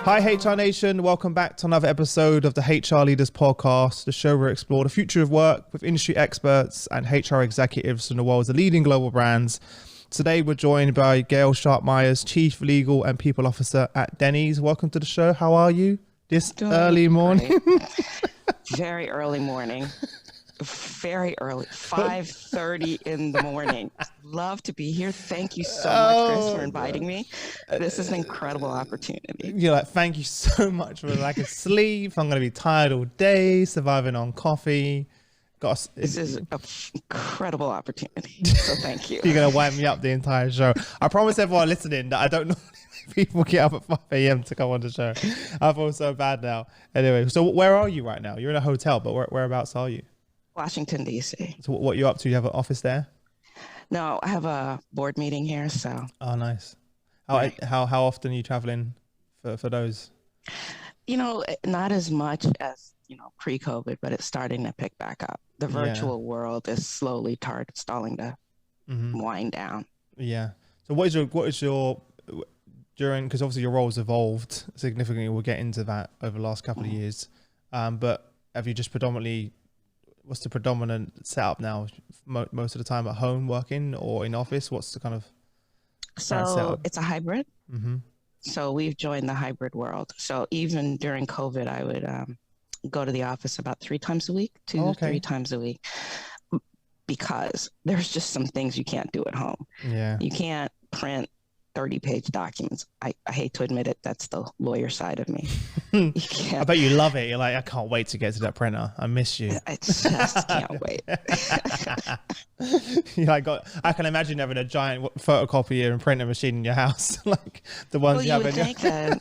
Hi HR Nation, welcome back to another episode of the HR Leaders Podcast, the show where we explore the future of work with industry experts and HR executives from the world's leading global brands. Today we're joined by Gail Sharps Myers, Chief Legal and People Officer at Denny's. Welcome to the show. How are you this early morning? Very early morning. Very early, 5:30 in the morning. Love to be here. Thank you so much, Chris, for inviting me. This is an incredible opportunity. You're like, thank you so much for the lack of sleep. I'm going to be tired all day, surviving on coffee. This is an incredible opportunity. So thank you. You're going to wind me up the entire show. I promise everyone listening that I don't know people get up at 5 a.m. to come on the show. I feel so bad now. Anyway, so where are you right now? You're in a hotel, but whereabouts are you? Washington, D.C. So what are you up to? You have an office there? No, I have a board meeting here, so. Oh, nice. How often are you traveling for those? You know, not as much as, pre-COVID, but it's starting to pick back up. The virtual world is slowly starting to wind down. Yeah. So what is your because obviously your role's evolved significantly. We'll get into that over the last couple of years. But have you just what's the predominant setup now? Most of the time at home working or in office? What's the kind of setup? It's a hybrid. Mm-hmm. So we've joined the hybrid world. So even during COVID, I would go to the office about 3 times a week, 3 times a week, because there's just some things you can't do at home. Yeah. You can't print 30-page documents. I hate to admit it, that's the lawyer side of me. I bet you love it. You're like, I can't wait to get to that printer. I miss you. I just can't wait. You're like, I can imagine having a giant photocopier and printer machine in your house, like the ones you have in your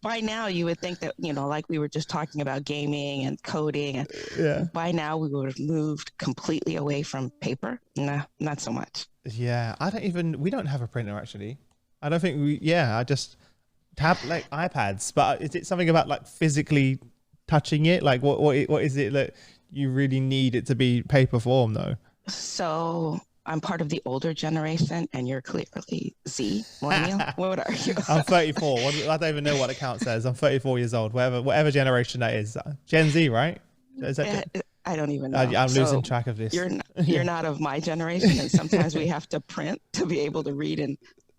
by now you would think that, like we were just talking about gaming and coding, and by now we would have moved completely away from paper. No, not so much. Yeah, we don't have a printer actually. I don't think I just have like iPads, but is it something about like physically touching it? Like what is it that you really need it to be paper form though? So I'm part of the older generation and you're clearly Z, millennial. What are you? I'm 34. I don't even know what the count says. I'm 34 years old, whatever generation that is. Gen Z, right? Is that I don't even know. I'm losing track of this. You're not of my generation, and sometimes we have to print to be able to read and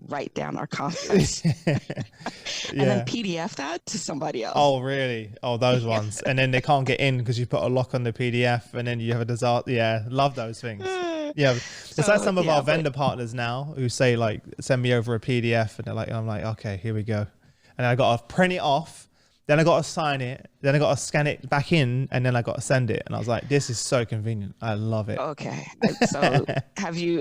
write down our comments. And then PDF that to somebody else. Oh, really? Oh, those ones. And then they can't get in because you put a lock on the PDF, and then you have a disaster. Yeah, love those things. Yeah, it's like some of our vendor partners now who say like, send me over a PDF, and I'm like, okay, here we go. And I got to print it off. Then I got to sign it. Then I got to scan it back in, and then I got to send it. And I was like, "This is so convenient. I love it." Okay, so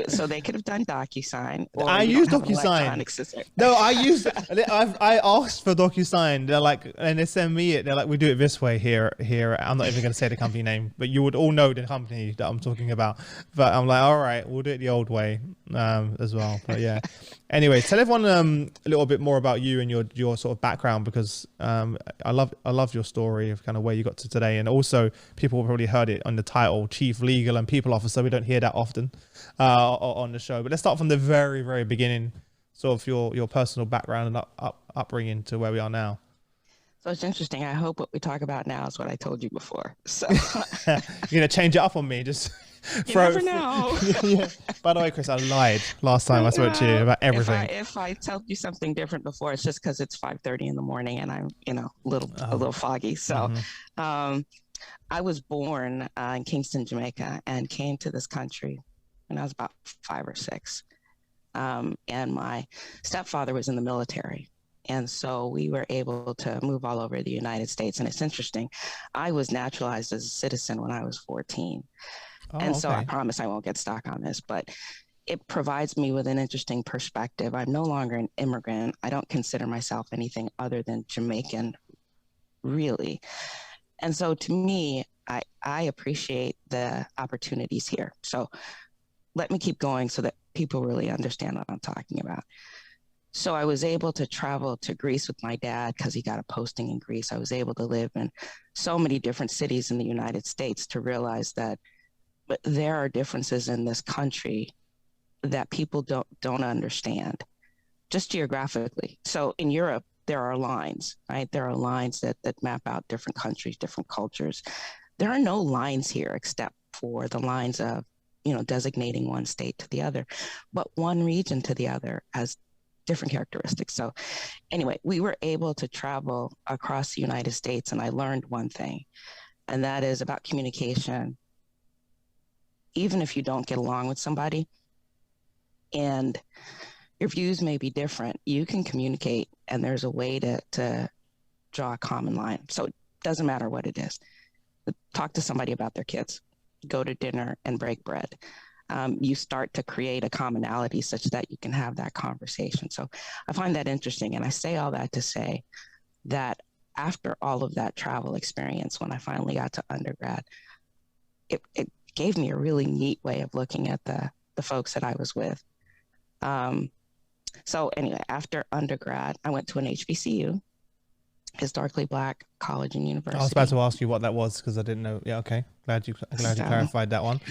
So they could have done DocuSign. I use DocuSign. No, I asked for DocuSign. They're like, and they send me it. They're like, "We do it this way here." I'm not even going to say the company name, but you would all know the company that I'm talking about. But I'm like, all right, we'll do it the old way as well. But yeah. Anyway, tell everyone a little bit more about you and your sort of background, because I love your story of kind of where you got to today, and also people probably heard it on the title, Chief Legal and People Officer. We don't hear that often on the show, but let's start from the very, very beginning, sort of your personal background and upbringing to where we are now. So it's interesting. I hope what we talk about now is what I told you before. So you're gonna change it up on me, just. You never know. Yeah. By the way, Chris, I lied last time I spoke to you about everything. If I tell you something different before, it's just because it's 5:30 in the morning and I'm, a little foggy. So, I was born in Kingston, Jamaica, and came to this country when I was about 5 or 6. And my stepfather was in the military. And so we were able to move all over the United States. And it's interesting. I was naturalized as a citizen when I was 14. So I promise I won't get stuck on this, but it provides me with an interesting perspective. I'm no longer an immigrant. I don't consider myself anything other than Jamaican, really. And so to me, I appreciate the opportunities here. So let me keep going so that people really understand what I'm talking about. So I was able to travel to Greece with my dad because he got a posting in Greece. I was able to live in so many different cities in the United States to realize that there are differences in this country that people don't understand, just geographically. So in Europe, there are lines, right? There are lines that map out different countries, different cultures. There are no lines here except for the lines of, designating one state to the other, but one region to the other has different characteristics. So anyway, we were able to travel across the United States, and I learned one thing, and that is about communication. Even if you don't get along with somebody and your views may be different, you can communicate, and there's a way to draw a common line. So it doesn't matter what it is. Talk to somebody about their kids, go to dinner and break bread. You start to create a commonality such that you can have that conversation. So I find that interesting. And I say all that to say that after all of that travel experience, when I finally got to undergrad, it gave me a really neat way of looking at the folks that I was with. So anyway, after undergrad, I went to an HBCU, historically Black college and university. I was about to ask you what that was because I didn't know. Yeah, okay. Glad you clarified that one.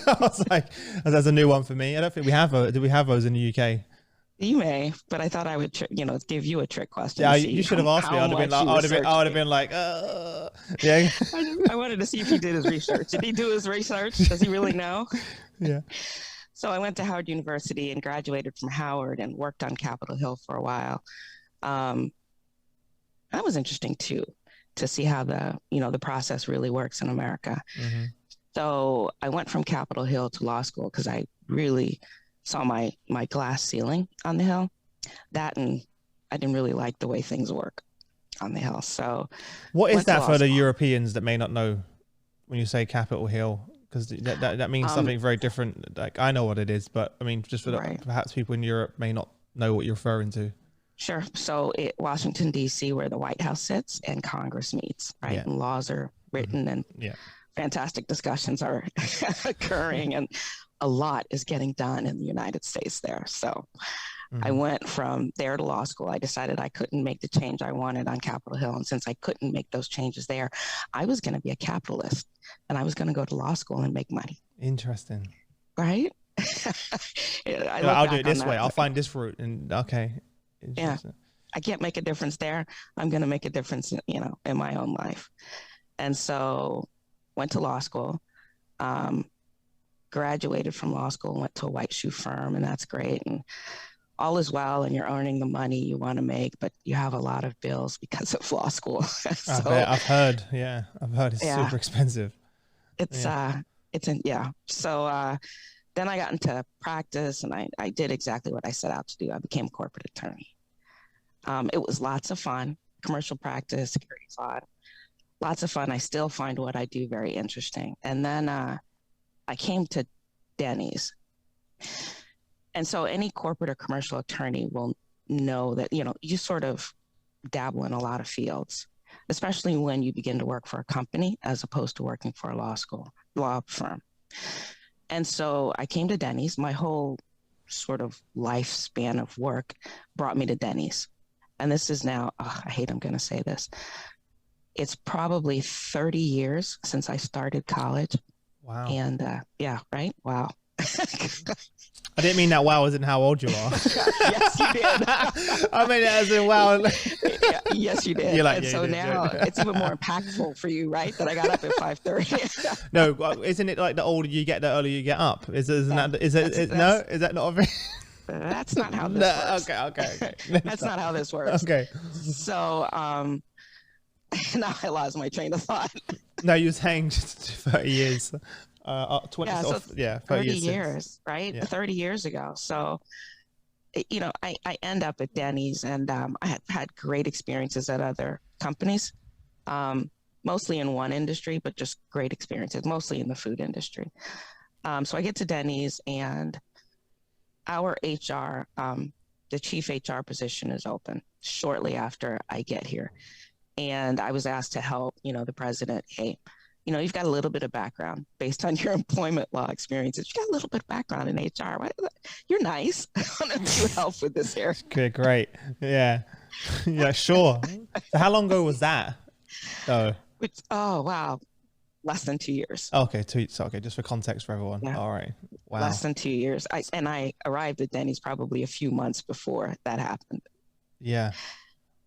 I was like, that's a new one for me. I don't think we have. Do we have those in the UK? You may, but I thought I would, give you a trick question. Yeah, you should have asked me. I would have been like, yeah. I wanted to see if he did his research. Did he do his research? Does he really know? Yeah. So I went to Howard University and graduated from Howard and worked on Capitol Hill for a while. That was interesting too, to see how the process really works in America. Mm-hmm. So I went from Capitol Hill to law school because I really saw my glass ceiling on the Hill. That, and I didn't really like the way things work on the Hill. So what is that for the Europeans that may not know when you say Capitol Hill? Because that means something very different. Like, I know what it is, but I mean, just for perhaps people in Europe may not know what you're referring to. Sure. So Washington, D.C., where the White House sits and Congress meets, right? Yeah. And laws are written and fantastic discussions are occurring, and a lot is getting done in the United States there. So I went from there to law school. I decided I couldn't make the change I wanted on Capitol Hill. And since I couldn't make those changes there, I was going to be a capitalist, and I was going to go to law school and make money. Interesting. Right? I'll do it this way. I'll find this route. And okay. Yeah. I can't make a difference there. I'm going to make a difference, in my own life. And so went to law school, graduated from law school, went to a white shoe firm, and that's great. And all is well, and you're earning the money you want to make, but you have a lot of bills because of law school. So, I've heard it's super expensive. So then I got into practice, and I did exactly what I set out to do. I became a corporate attorney. It was lots of fun, commercial practice, security fraud, lots of fun. I still find what I do very interesting. And then I came to Denny's. And so any corporate or commercial attorney will know that, you sort of dabble in a lot of fields, especially when you begin to work for a company as opposed to working for a law firm. And so I came to Denny's. My whole sort of lifespan of work brought me to Denny's. And this is now, I hate I'm going to say this. It's probably 30 years since I started college. Wow. And right? Wow. I didn't mean that wow as in how old you are. Yes, you did. I mean it as in wow. Yes, you did. Like, and so now it's even more impactful for you, right? That I got up at 5:30. No, isn't it like the older you get, the earlier you get up? Is that not a thing? That's not how this works. Okay. That's not how this works. Okay. So now I lost my train of thought. No, you were saying 30 years. 30 years, right? Yeah. 30 years ago. So, I end up at Denny's, and I have had great experiences at other companies, mostly in one industry, but just great experiences, mostly in the food industry. So I get to Denny's, and our HR, the chief HR position is open shortly after I get here. And I was asked to help, the president, hey, you've got a little bit of background based on your employment law experiences. You got a little bit of background in HR. You're nice. I want to help with this here. Okay, great. Yeah. Yeah, sure. So how long ago was that? Oh, wow. Less than 2 years. Okay, okay, just for context for everyone. Yeah. All right. Wow. Less than 2 years. I arrived at Denny's probably a few months before that happened. Yeah.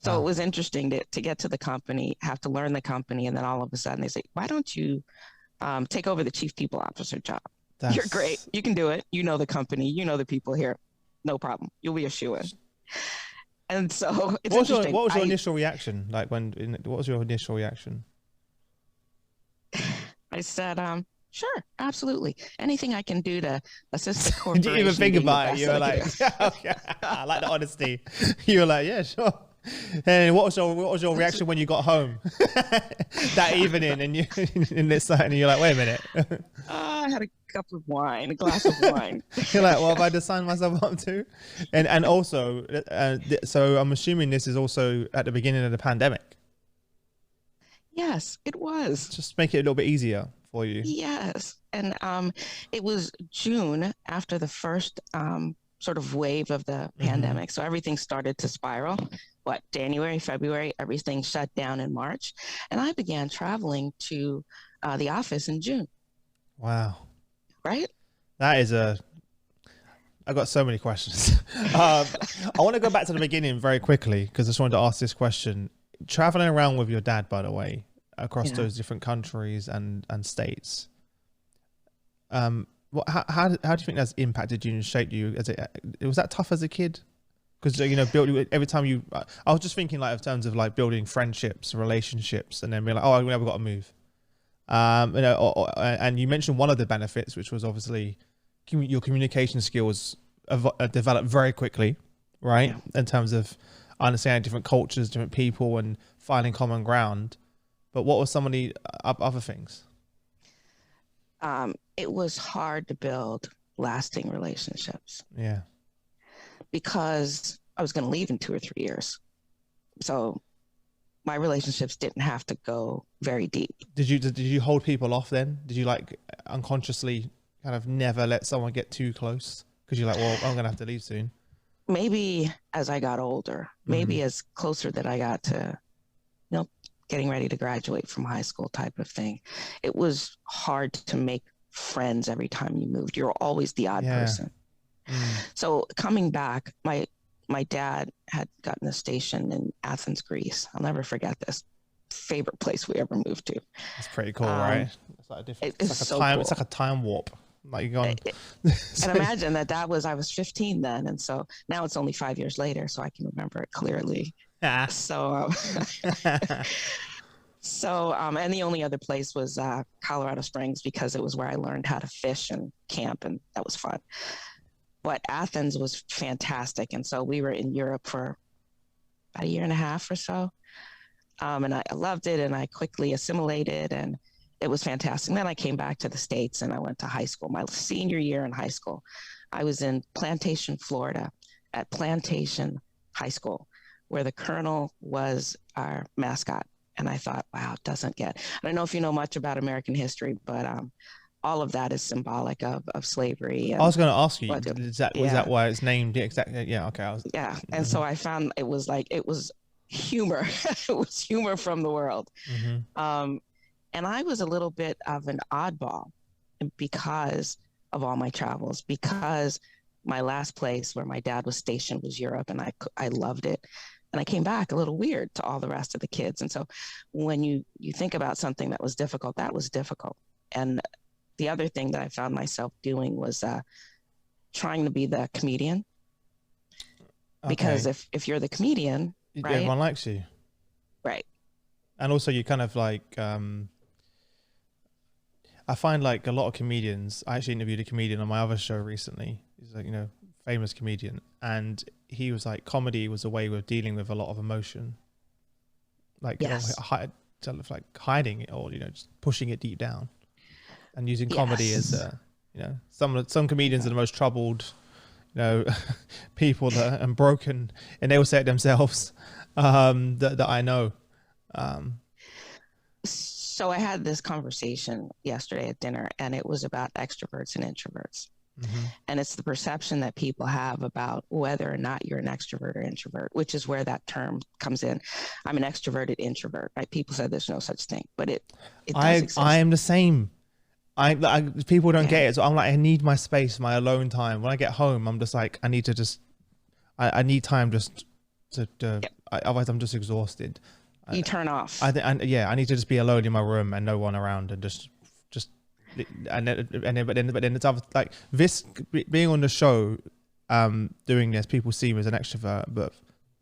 So Wow. it was interesting to get to the company, have to learn the company, and then all of a sudden they say, "Why don't you take over the chief people officer job? You're great. That's You can do it. You know the company. You know the people here. No problem. You'll be a shoo-in." And so it's interesting. What was your initial reaction? Like what was your initial reaction? I said, sure, absolutely. Anything I can do to assist the Did corporation. you even think about it? You were like, yeah, okay. I like the honesty. You were like, yeah, sure. And what was your reaction when you got home that evening and you in this side and you're like, wait a minute. I had a cup of wine, a glass of wine. You're like, what have I just signed myself up to? And also, so I'm assuming this is also at the beginning of the pandemic. Yes, it was. Just make it a little bit easier for you. Yes. And it was June after the first sort of wave of the pandemic. So everything started to spiral. January, February, everything shut down in March. And I began traveling to the office in June. Wow. Right? That is I got so many questions. I want to go back to the beginning very quickly because I just wanted to ask this question. Traveling around with your dad, by the way, across those different countries and states. How do you think that's impacted you and shaped you? Was that tough as a kid? Because every time I was just thinking like in terms of like building friendships, relationships, and then being like, oh, we've got to move. And you mentioned one of the benefits, which was obviously your communication skills developed very quickly, right? Yeah. In terms of understanding different cultures, different people, and finding common ground. But what were some of the other things? It was hard to build lasting relationships. Yeah. Because I was going to leave in 2 or 3 years. So my relationships didn't have to go very deep. Did you hold people off then? Did you like unconsciously kind of never let someone get too close? Because you're like, well, I'm going to have to leave soon. Maybe as I got older, maybe as closer that I got to, getting ready to graduate from high school type of thing. It was hard to make friends every time you moved. You're always the odd person. So coming back, my dad had gotten a station in Athens, Greece. I'll never forget this. Favorite place we ever moved to. That's pretty cool, right? It's like a different. It's like a time warp. Like you're going. And imagine that was I was 15 then, and so now it's only 5 years later, so I can remember it clearly. Yeah. So, and the only other place was Colorado Springs because it was where I learned how to fish and camp, and that was fun. But Athens was fantastic. And so we were in Europe for about 1.5 years or so. And I loved it and I quickly assimilated and it was fantastic. And then I came back to the States and I went to high school. My senior year in high school, I was in Plantation, Florida at Plantation High School, where the colonel was our mascot. And I thought, wow, it doesn't get, I don't know if you know much about American history, but all of that is symbolic of slavery. And I was going to ask you, was that why it's named? Exactly. Yeah. Okay. And so I found it was humor. It was humor from the world. And I was a little bit of an oddball because of all my travels, because my last place where my dad was stationed was Europe, and I loved it. And I came back a little weird to all the rest of the kids. And so when you think about something that was difficult, that was difficult. And the other thing that I found myself doing was trying to be the comedian. Because if you're the comedian, right? Everyone likes you. Right. And also you kind of like, I find like a lot of comedians, I actually interviewed a comedian on my other show recently. He's like, famous comedian. And he was like, comedy was a way of dealing with a lot of emotion. Like, like hiding it or, just pushing it deep down. And using comedy as some comedians are the most troubled, people and broken, and they will say it themselves, that I know. So I had this conversation yesterday at dinner, and it was about extroverts and introverts. And it's the perception that people have about whether or not you're an extrovert or introvert, which is where that term comes in. I'm an extroverted introvert, right? People said there's no such thing, but it does exist. I am the same. People don't get it. So I'm like, I need my space, my alone time. When I get home, I'm just like, I need time just otherwise I'm just exhausted. You turn off. I need to just be alone in my room and no one around, and just but then it's other, like this being on the show, doing this, people see me as an extrovert, but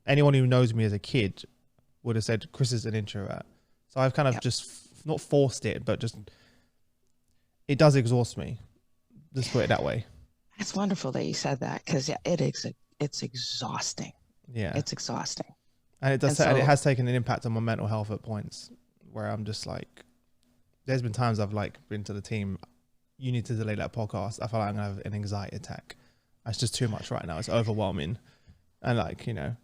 anyone who knows me as a kid would have said Chris is an introvert. So I've kind of just not forced it, but just it does exhaust me. Let's put it that way. It's wonderful that you said that, because it's exhausting. Yeah, it's exhausting. And it does. And it has taken an impact on my mental health at points where I'm just like, there's been times I've like been to the team, you need to delay that podcast. I feel like I'm gonna have an anxiety attack. It's just too much right now. It's overwhelming. And like, you know,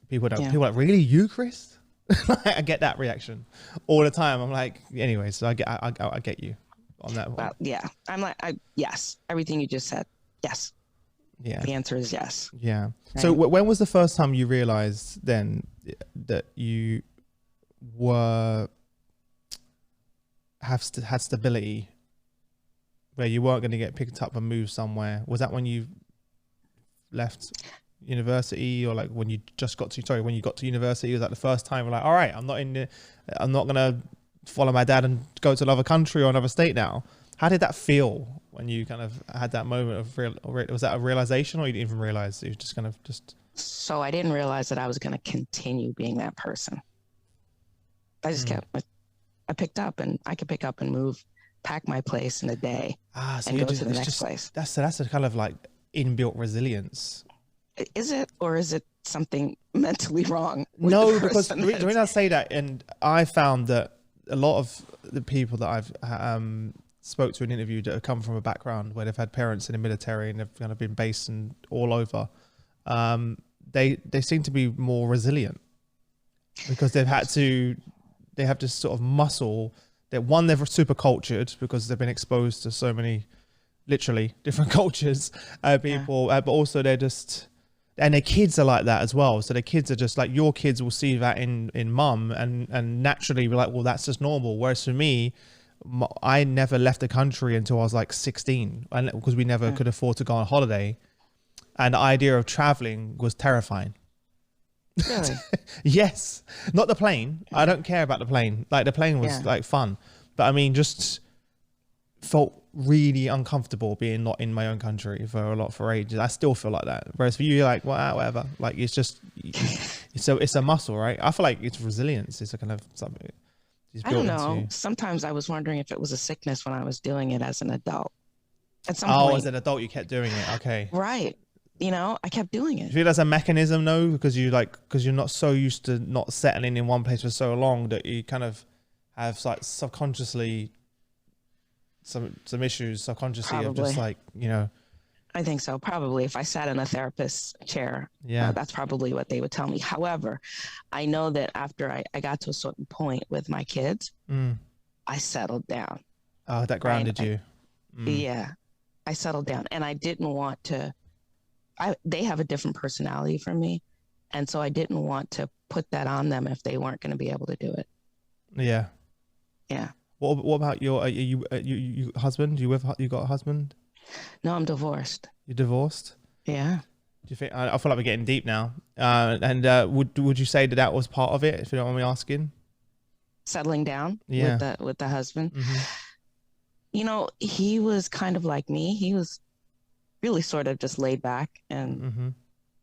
people are like, really, you, Chris? I get that reaction all the time. I'm like, anyway, so I get you on that one. Well, yeah, I'm like, yes, everything you just said. Yes. Yeah. The answer is yes. Yeah. Right? So when was the first time you realized then that you had stability, where you weren't going to get picked up and moved somewhere? Was that when you left university, or like when you got to university? Was that the first time you're like, all right, I'm not going to follow my dad and go to another country or another state now? How did that feel when you kind of had that moment of was that a realization, or you didn't even realize it was just kind of just? So I didn't realize that I was going to continue being that person. I just I picked up, and I could pick up and move, pack my place in a day, and go to the next place. That's a kind of like inbuilt resilience. Is it, or is it something mentally wrong? No, because the reason I say that, and I found that a lot of the people that I've spoke to in interview that have come from a background where they've had parents in the military and they've kind of been based and all over, they seem to be more resilient because they have to sort of muscle that. One, they're super cultured because they've been exposed to so many literally different cultures, people, but also they're just, and their kids are like that as well. So their kids are just like, your kids will see that in mum and naturally be like, well, that's just normal. Whereas for me, I never left the country until I was like 16, and because we never could afford to go on holiday, and the idea of traveling was terrifying. Really? Yes, not the plane. I don't care about the plane. Like the plane was like fun, but I mean, just felt really uncomfortable being not in my own country for ages. I still feel like that. Whereas for you, you're like, well, whatever. Like it's just, it's a muscle, right? I feel like it's resilience. It's a kind of something. I don't know. Sometimes I was wondering if it was a sickness when I was doing it as an adult. At some point, as an adult, you kept doing it. Okay. Right. You know, I kept doing it. Do you feel that's a mechanism, though, because you're not so used to not settling in one place for so long that you kind of have like subconsciously some issues subconsciously of just like, you know. I think so. Probably if I sat in a therapist's chair, that's probably what they would tell me. However, I know that after I got to a certain point with my kids, I settled down. Oh, that grounded you. Yeah, I settled down, and I didn't want to. They have a different personality from me, and so I didn't want to put that on them if they weren't going to be able to do it. Yeah. Yeah. What about your you husband? You got a husband? No, I'm divorced. You're divorced? Yeah. Do you think? I feel like we're getting deep now. Would you say that was part of it? If you don't mind me asking. Settling down. Yeah. With the husband. Mm-hmm. You know, he was kind of like me. He was really sort of just laid back, and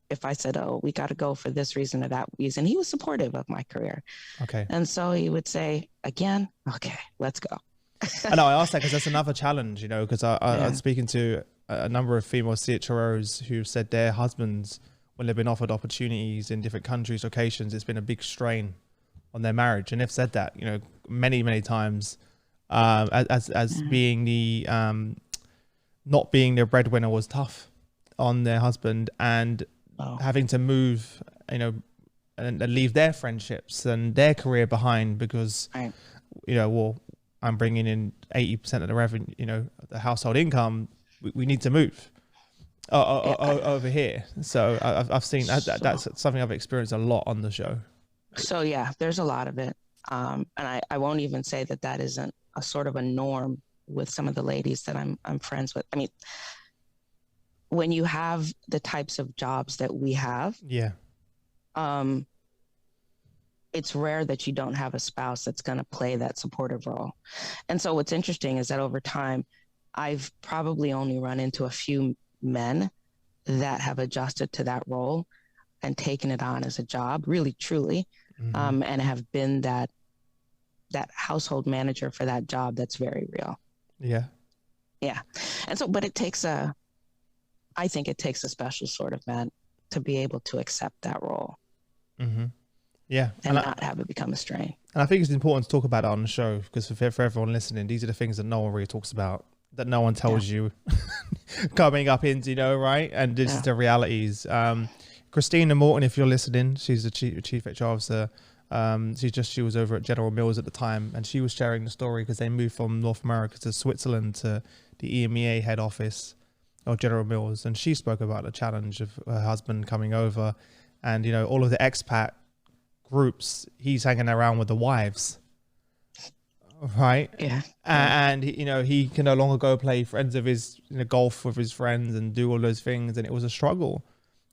if I said, "Oh, we got to go for this reason or that reason," he was supportive of my career. Okay. And so he would say, "Again, okay, let's go." I know, I asked that because that's another challenge, you know, because I'm speaking to a number of female CHROs who said their husbands, when they've been offered opportunities in different countries, locations, it's been a big strain on their marriage. And they've said that, you know, many, many times as being the, not being their breadwinner was tough on their husband, and having to move, you know, and leave their friendships and their career behind because, you know, well, I'm bringing in 80% of the revenue, you know, the household income. We need to move over here. So I've seen that's something I've experienced a lot on the show. So yeah, there's a lot of it. And I won't even say that isn't a sort of a norm with some of the ladies that I'm friends with. I mean, when you have the types of jobs that we have, it's rare that you don't have a spouse that's going to play that supportive role. And so what's interesting is that over time, I've probably only run into a few men that have adjusted to that role and taken it on as a job, really, truly, and have been that household manager for that job that's very real. Yeah. Yeah. And so, but I think it takes a special sort of man to be able to accept that role. Yeah. And not have it become a strain. And I think it's important to talk about it on the show, because for everyone listening, these are the things that no one really talks about, that no one tells you coming up into, right? And this is the realities. Christina Morton, if you're listening, she's the chief HR officer. She was over at General Mills at the time, and she was sharing the story because they moved from North America to Switzerland to the EMEA head office of General Mills. And she spoke about the challenge of her husband coming over, and, all of the expat groups, he's hanging around with the wives. Right. Yeah. And he can no longer go play friends of his, golf with his friends and do all those things. And it was a struggle,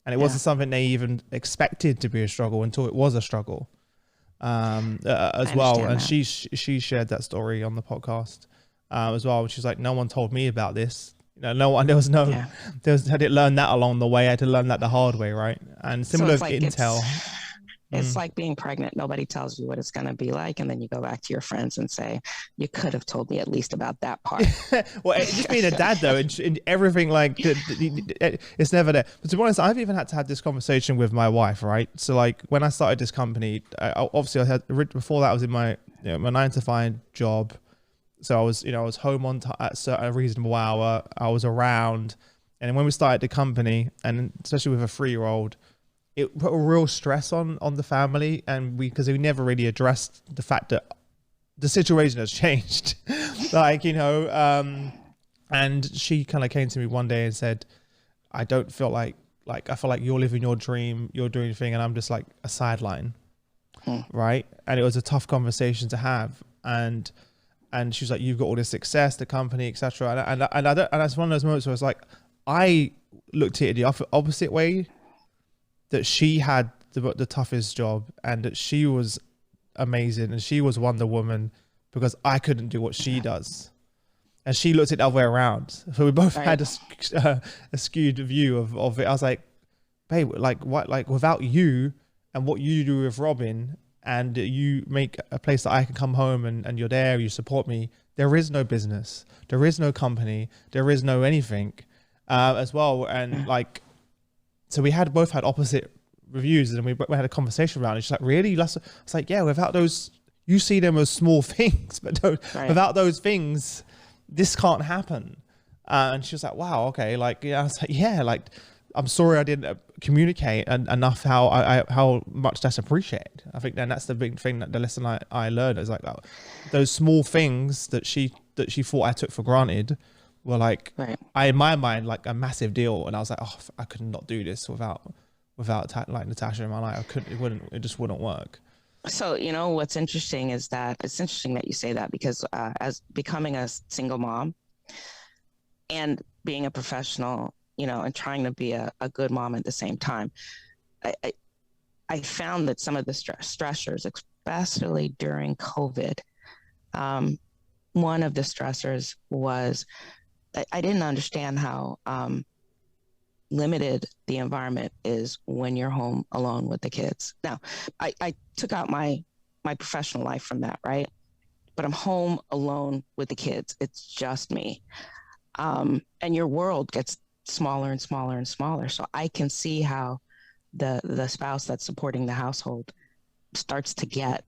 and it wasn't something they even expected to be a struggle until it was a struggle, as well. And she shared that story on the podcast, as well. She's like, no one told me about this. No one, I didn't learn that along the way. I had to learn that the hard way. Right. And similar with intel. It's like being pregnant. Nobody tells you what it's going to be like. And then you go back to your friends and say, you could have told me at least about that part. Well, just being a dad, though, and everything, like, it's never there. But to be honest, I've even had to have this conversation with my wife, right? So, like, when I started this company, obviously, before that, I was in my 9-to-5 job. So I was home on at a reasonable hour. I was around. And when we started the company, and especially with a 3-year-old, it put a real stress on the family, and because we never really addressed the fact that the situation has changed. And she kind of came to me one day and said, I don't feel like I feel like you're living your dream, you're doing your thing, and I'm just like a sideline. Right. And it was a tough conversation to have. And she was like, you've got all this success, the company, etc. And that's one of those moments where it's like, I looked at it the opposite way, that she had the toughest job, and that she was amazing, and she was Wonder Woman because I couldn't do what she does. And she looked at the other way around. So we both had a skewed view of it. I was like, babe, like what, like without you and what you do with Robin, and you make a place that I can come home and you're there, you support me, there is no business, there is no company, there is no anything, as well. And so we both had opposite reviews, and we had a conversation around it. She's like, really? It's like, yeah, without those, you see them as small things, but without those things, this can't happen. And she was like, wow, okay. I was like, yeah, I'm sorry I didn't communicate enough how much that's appreciated. I think then that's the big thing, that the lesson I learned is like, those small things that she thought I took for granted were in my mind, like a massive deal. And I was like, oh, I could not do this without Natasha in my life. It just wouldn't work. So, what's interesting is that it's interesting that you say that, because as becoming a single mom and being a professional, and trying to be a good mom at the same time, I found that some of the stressors, especially during COVID, one of the stressors was I didn't understand how limited the environment is when you're home alone with the kids. Now, I took out my professional life from that, right? But I'm home alone with the kids. It's just me. And your world gets smaller and smaller and smaller. So I can see how the spouse that's supporting the household starts to get,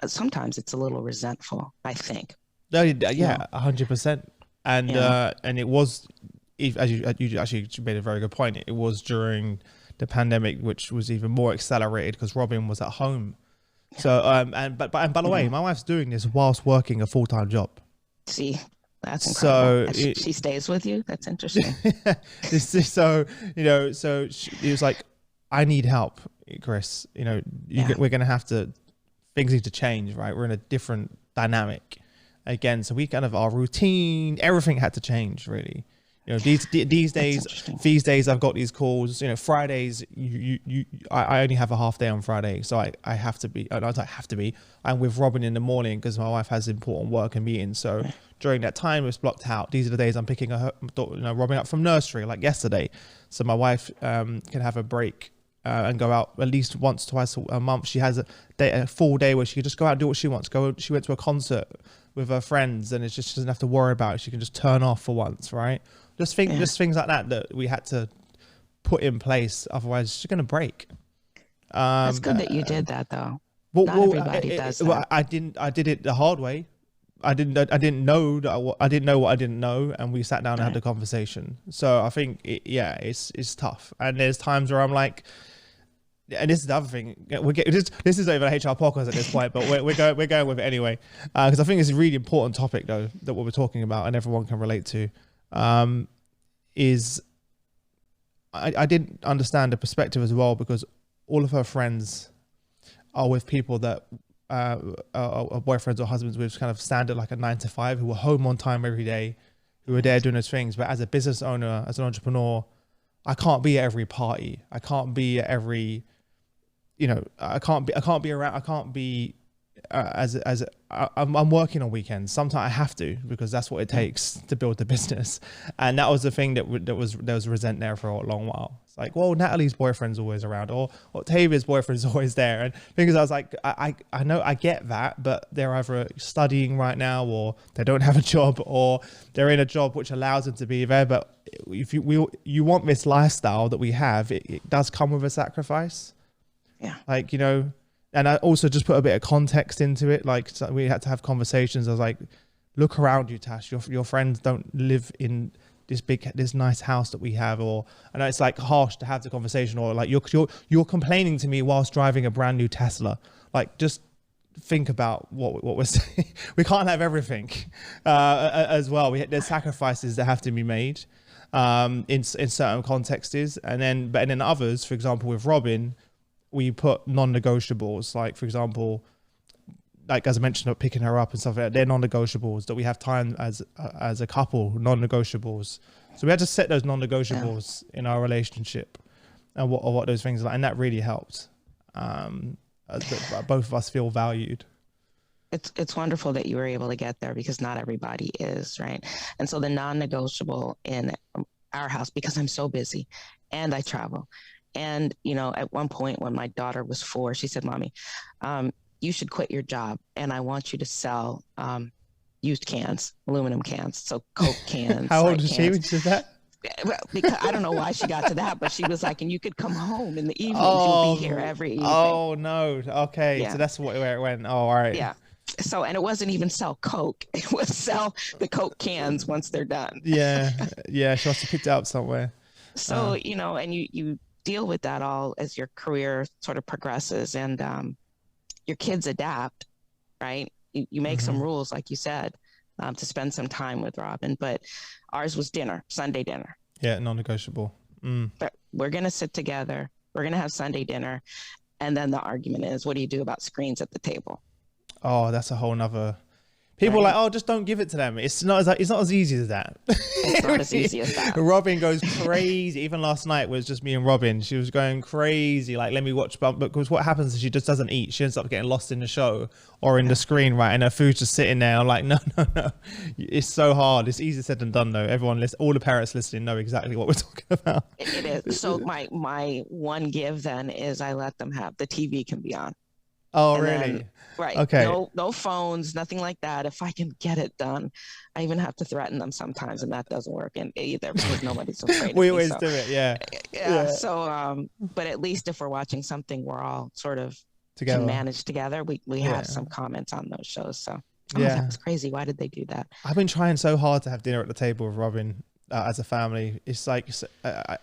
sometimes it's a little resentful, I think. No, yeah, 100%. And and it was, as you actually made a very good point, it was during the pandemic, which was even more accelerated because Robin was at home. So and by the way, my wife's doing this whilst working a full-time job. See, that's incredible. So she stays with you. That's interesting. So it was like, I need help, Chris. We're gonna have to, things need to change, right? We're in a different dynamic again. So we kind of, our routine, everything had to change really. You know, these days I've got these calls. You know, Fridays I only have a half day on Friday, so I have to be. I don't have to be. I'm with Robin in the morning because my wife has important work and meetings. So during that time, it's blocked out. These are the days I'm picking Robin up from nursery, like yesterday, so my wife can have a break and go out at least once, twice a month. She has a full day where she can just go out and do what she wants. She went to a concert with her friends, and she doesn't have to worry about it. She can just turn off for once, right? Just things like that we had to put in place. Otherwise, it's going to break. It's good that you did that, though. Not everybody does that. Well, I did it the hard way. I didn't know what I didn't know, and we sat down and had the conversation. So I think it's tough. And there's times where I'm like, and this is the other thing. This is not even a HR podcast at this point, but we're going with it anyway, because I think it's a really important topic though that what we're talking about and everyone can relate to. Is I didn't understand the perspective as well, because all of her friends are with people that are boyfriends or husbands with kind of standard like a 9 to 5, who are home on time every day, who are there doing those things. But as a business owner, as an entrepreneur, I can't be at every party. I can't be at every, I can't be around. I can't be I'm working on weekends. Sometimes I have to, because that's what it takes to build the business. And that was the thing there was resent there for a long while. It's like, well, Natalie's boyfriend's always around, or Octavia's boyfriend's always there. And because I was like, I know, I get that, but they're either studying right now, or they don't have a job, or they're in a job which allows them to be there. But if you want this lifestyle that we have, it does come with a sacrifice. Yeah. Like, and I also just put a bit of context into it. Like, so we had to have conversations. I was like, look around you, Tash. Your friends don't live in this nice house that we have. Or I know it's like harsh to have the conversation, or like you're complaining to me whilst driving a brand new Tesla. Like, just think about what we're saying. We can't have everything as well. There's sacrifices that have to be made in certain contexts, and then others. For example, with Robin, we put non-negotiables, like, for example, like as I mentioned, picking her up and stuff like that, they're non-negotiables, that we have time as a couple, non-negotiables. So we had to set those non-negotiables in our relationship, and what those things are like, and that really helped. Both of us feel valued. It's wonderful that you were able to get there, because not everybody is, right? And so the non-negotiable in our house, because I'm so busy and I travel. And, at one point when my daughter was 4, she said, Mommy, you should quit your job, and I want you to sell used cans, aluminum cans. So Coke cans. How old is she when she said that? Well, because I don't know why she got to that, but she was like, and you could come home in the evenings. You'll be here every evening. Oh, no. Okay. Yeah. So that's where it went. Oh, all right. Yeah. So, and it wasn't even sell Coke. It was sell the Coke cans once they're done. Yeah. Yeah. She must have picked it up somewhere. So, and you deal with that all as your career sort of progresses, and your kids adapt, right? You make some rules, like you said, to spend some time with Robin, but ours was Sunday dinner. Yeah, non-negotiable. But we're going to sit together. We're going to have Sunday dinner. And then the argument is, what do you do about screens at the table? Oh, that's a whole nother... People are like, oh, just don't give it to them. It's not as easy as that. It's not as easy as that. Robin goes crazy. Even last night was just me and Robin. She was going crazy. Like, let me watch. Because what happens is she just doesn't eat. She ends up getting lost in the show or in the screen, right? And her food's just sitting there. I'm like, no. It's so hard. It's easier said than done, though. All the parents listening know exactly what we're talking about. It is. So my one give then is I let them have the TV can be on. Oh, and really? Then, right. Okay. No phones, nothing like that. If I can get it done, I even have to threaten them sometimes, and that doesn't work either, because nobody's afraid of me. We always do it, yeah. So, but at least if we're watching something, we're all sort of together, can manage together. We have some comments on those shows. So, that was crazy. Why did they do that? I've been trying so hard to have dinner at the table with Robin as a family. It's like I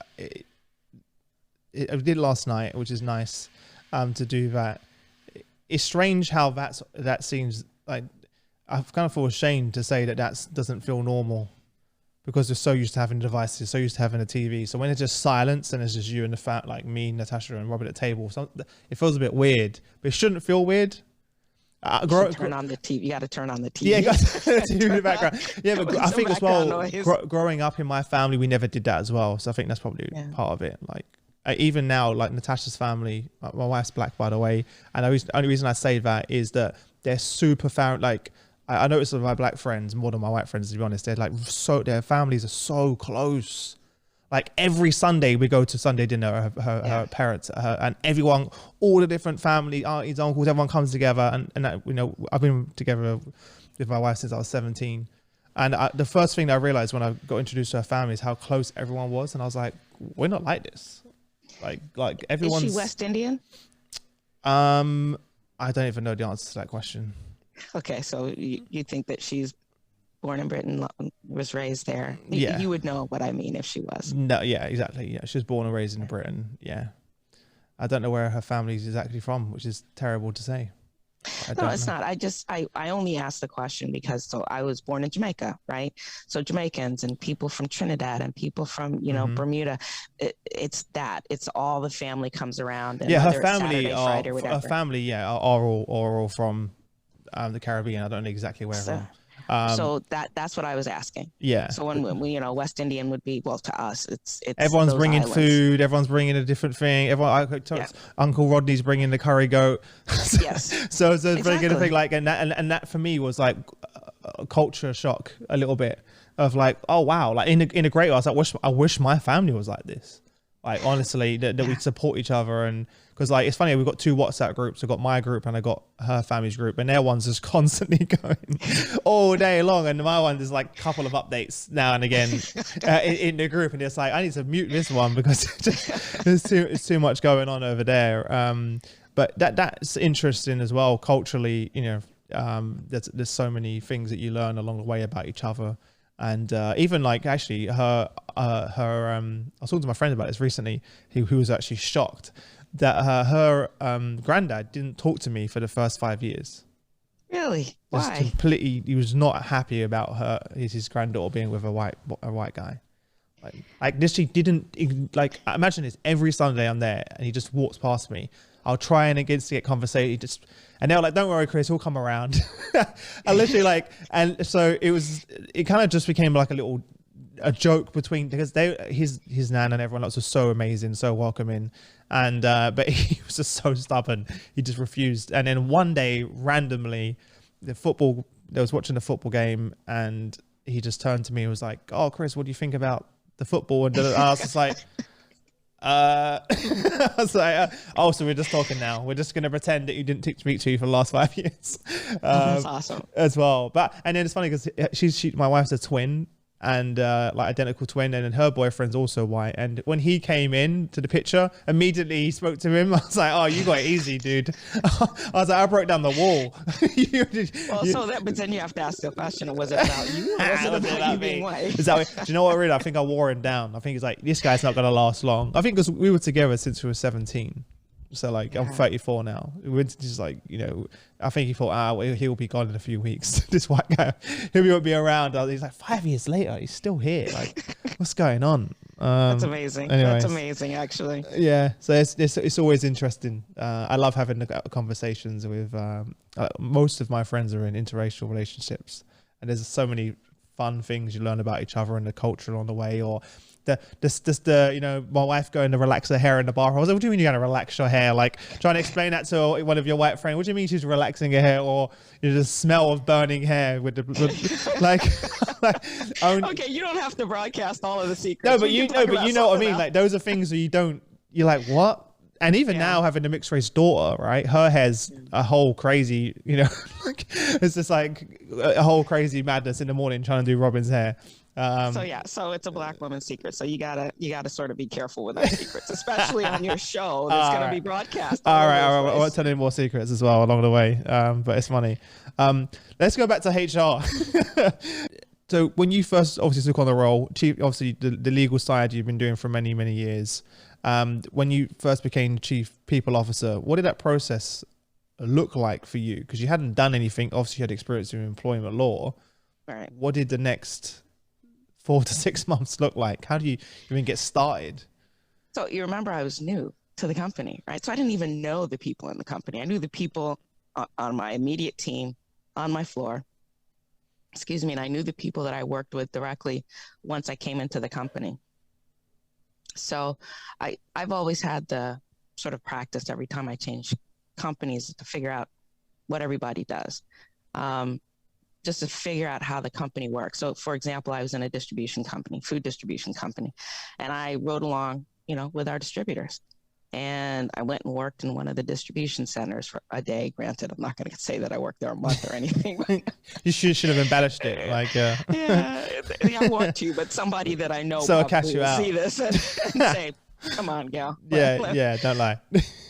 did last night, which is nice to do that. It's strange how that seems like, I kind of feel ashamed to say that doesn't feel normal, because we're so used to having devices, so used to having a TV. So when it's just silence and it's just you and like me, Natasha and Robert at the table, it feels a bit weird, but it shouldn't feel weird. Turn on the TV. You got to turn on the TV. Yeah, got TV in the background. Yeah, but I think as well, growing up in my family, we never did that as well. So I think that's probably part of it. Like even now, like Natasha's family, my wife's black, by the way, and the only reason I say that is that they're super like. I noticed with my black friends more than my white friends, to be honest. They're like their families are so close. Like every Sunday we go to Sunday dinner, her parents, and everyone, all the different family, aunties, uncles, everyone comes together. And you know, I've been together with my wife since I was 17. And the first thing that I realized when I got introduced to her family is how close everyone was. And I was like, we're not like this. Like everyone's. Is she West Indian? I don't even know the answer to that question. Okay, so you think that she's born in Britain, was raised there? Yeah. You would know what I mean if she was. No, yeah, exactly. Yeah, she was born and raised in Britain. Yeah. I don't know where her family's exactly from, which is terrible to say. No, it's not. I only asked the question because I was born in Jamaica, right? So Jamaicans and people from Trinidad and people from, you know, Bermuda, it's all the family comes around. And her family are all from the Caribbean. I don't know exactly where from. So that's what I was asking. Yeah. So when we, you know, West Indian would be, well, to us, it's everyone's bringing food. Everyone's bringing a different thing. Uncle Rodney's bringing the curry goat. Yes. so it's bringing a thing like, and that for me was like a culture shock a little bit of like, oh wow, like in a great way. I was like, I wish my family was like this. Like honestly, that we support each other. And because like it's funny, we've got two WhatsApp groups. I've got my group and I got her family's group, and their one's just constantly going all day long, and my one is like a couple of updates now and again in the group, and it's like I need to mute this one because it's too much going on over there. But that's interesting as well culturally. You know, there's so many things that you learn along the way about each other. And even like actually I was talking to my friend about this recently, who was actually shocked that her granddad didn't talk to me for the first 5 years. Really? Why? He was not happy about his granddaughter being with a white guy. Like this, she didn't like. Imagine this, every Sunday I'm there and he just walks past me. I'll try and to get conversation. And they were like, "Don't worry, Chris, he'll come around." I literally like, and so it kind of just became like a joke between, because his nan and everyone else was so amazing, so welcoming, and but he was just so stubborn. He just refused. And then one day, randomly, they was watching the football game, and he just turned to me and was like, "Oh, Chris, what do you think about the football?" And I was just like. I was like, oh, so we're just talking now. We're just going to pretend that you didn't speak to you for the last 5 years. That's awesome. As well. And then it's funny because my wife's a twin, and like identical twin, and then her boyfriend's also white. And when he came in to the picture, immediately he spoke to him. I was like, oh, you got it easy, dude. I was like, I broke down the wall. But then you have to ask the question, was it about you? Or was it about you being white? Do you know what, really? I think I wore him down. I think it's like, this guy's not going to last long. I think because we were together since we were 17. So like, I'm 34 now. We're just like, you know, I think he thought, he'll be gone in a few weeks. This white guy, he won't be around. He's like, 5 years later, he's still here. Like, what's going on? That's amazing. Anyways. That's amazing, actually. Yeah. So it's always interesting. I love having the conversations with, most of my friends are in interracial relationships, and there's so many fun things you learn about each other and the culture on the way, or the you know, my wife going to relax her hair in the bar. I was like, what do you mean you're going to relax your hair? Like trying to explain that to one of your white friends. What do you mean she's relaxing her hair? Or the smell of burning hair with okay, you don't have to broadcast all of the secrets. No, but you know what I mean? Like those are things that you're like, what? And even now having a mixed race daughter, right? Her hair's a whole crazy, you know, it's just like a whole crazy madness in the morning trying to do Robin's hair. So it's a black woman's secret. So you gotta sort of be careful with those secrets, especially on your show that's gonna be broadcast. All right. I won't tell any more secrets as well along the way. But it's funny. Let's go back to HR. So when you first obviously took on the role, obviously the legal side you've been doing for many, many years. When you first became chief people officer, what did that process look like for you? Because you hadn't done anything. Obviously, you had experience in employment law. Right. What did the next 4 to 6 months look like? How do you even get started? So you remember I was new to the company, right? So I didn't even know the people in the company. I knew the people on my immediate team, on my floor, excuse me, and I knew the people that I worked with directly once I came into the company. So I've always had the sort of practice every time I change companies to figure out what everybody does, just to figure out how the company works. So for example, I was in a distribution company, food distribution company, and I rode along, you know, with our distributors. And I went and worked in one of the distribution centers for a day. Granted, I'm not going to say that I worked there a month or anything. You should have embellished it. Like, yeah, I want to, but somebody that I know so I'll catch you will out. see this and say, "Come on, Gail." Yeah, don't lie.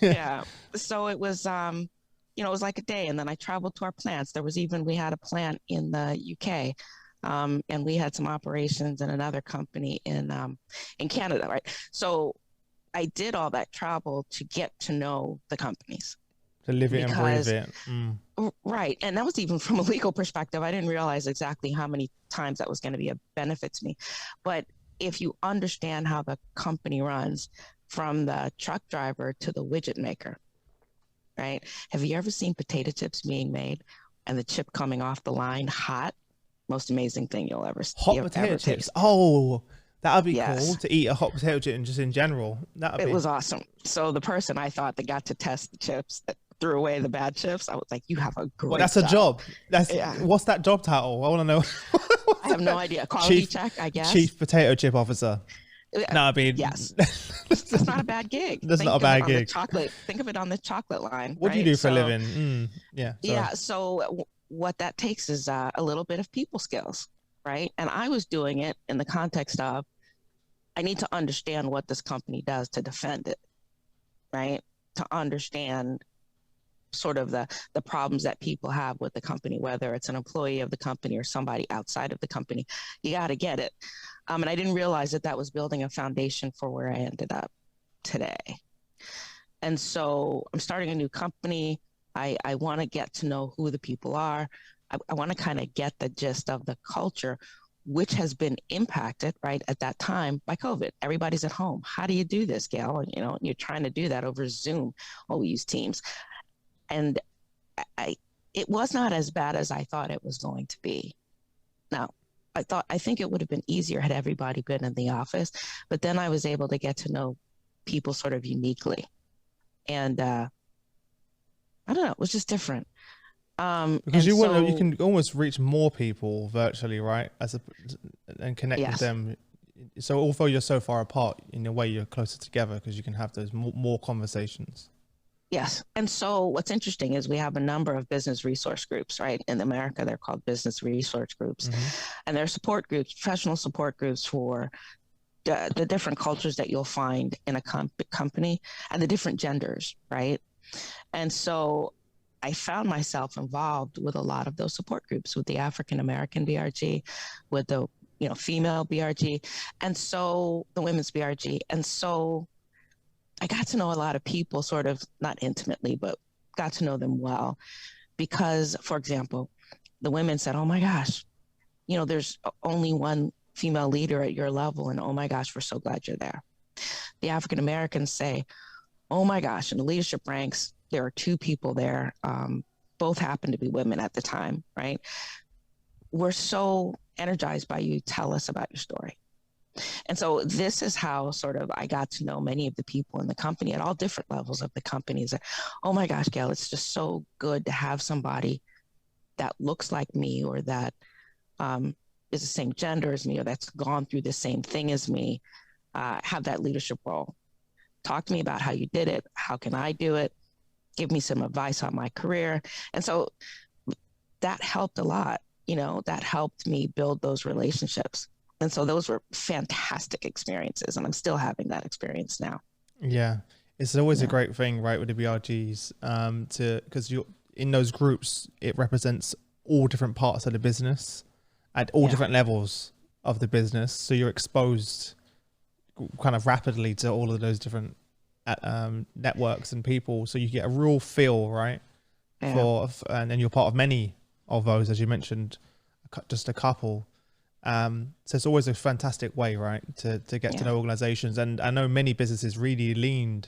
Yeah. So it was, you know, it was like a day, and then I traveled to our plants. We had a plant in the UK, and we had some operations in another company in Canada, right? So I did all that travel to get to know the companies. To live it and breathe it. Right. And that was even from a legal perspective. I didn't realize exactly how many times that was going to be a benefit to me. But if you understand how the company runs, from the truck driver to the widget maker, right? Have you ever seen potato chips being made and the chip coming off the line hot? Most amazing thing you'll ever see. Hot potato chips. Oh, that would be cool to eat a hot potato chip and just in general. It was awesome. So the person I thought that got to test the chips, that threw away the bad chips, I was like, you have a great Well, that's a job. What's that job title? I want to know. I have no idea. Quality check, I guess. Chief potato chip officer. No, I mean, yes, it's not a bad gig. That's not a bad gig. Think of it on the chocolate line. What do you do for a living? Yeah. Yeah. So what that takes is a little bit of people skills, right? And I was doing it in the context of, I need to understand what this company does to defend it, right? To understand sort of the problems that people have with the company, whether it's an employee of the company or somebody outside of the company. You got to get it. And I didn't realize that was building a foundation for where I ended up today. And so I'm starting a new company. I want to get to know who the people are. I want to kind of get the gist of the culture, which has been impacted, right, at that time by COVID. Everybody's at home. How do you do this, Gail? You know, you're trying to do that over Zoom. Oh, we use Teams. And it was not as bad as I thought it was going to be. Now, I think it would have been easier had everybody been in the office, but then I was able to get to know people sort of uniquely. And I don't know, it was just different. Because you can almost reach more people virtually, right? And connect with them. So although you're so far apart, in a way you're closer together because you can have those more conversations. Yes. And so what's interesting is we have a number of business resource groups, right? In America, they're called business resource groups. And they're support groups, professional support groups for the different cultures that you'll find in a company and the different genders, right? And so I found myself involved with a lot of those support groups, with the African American BRG, with the female BRG, and so the women's BRG. And so I got to know a lot of people, sort of not intimately, but got to know them well. Because, for example, the women said, oh my gosh, there's only one female leader at your level, and oh my gosh, we're so glad you're there. The African Americans say, oh my gosh, in the leadership ranks, there are two people there. Both happen to be women at the time, right? We're so energized by you. Tell us about your story. And so this is how sort of I got to know many of the people in the company at all different levels of the companies. Oh my gosh, Gail, it's just so good to have somebody that looks like me, or that is the same gender as me, or that's gone through the same thing as me, have that leadership role. Talk to me about how you did it. How can I do it? Give me some advice on my career. And so that helped a lot. That helped me build those relationships. And so those were fantastic experiences, and I'm still having that experience now. Yeah. It's always a great thing, right, with the BRGs, because you're in those groups, it represents all different parts of the business at all different levels of the business. So you're exposed kind of rapidly to all of those different networks and people. So you get a real feel, right? Yeah. And then you're part of many of those, as you mentioned, just a couple. So it's always a fantastic way, right, to get to know organizations. And I know many businesses really leaned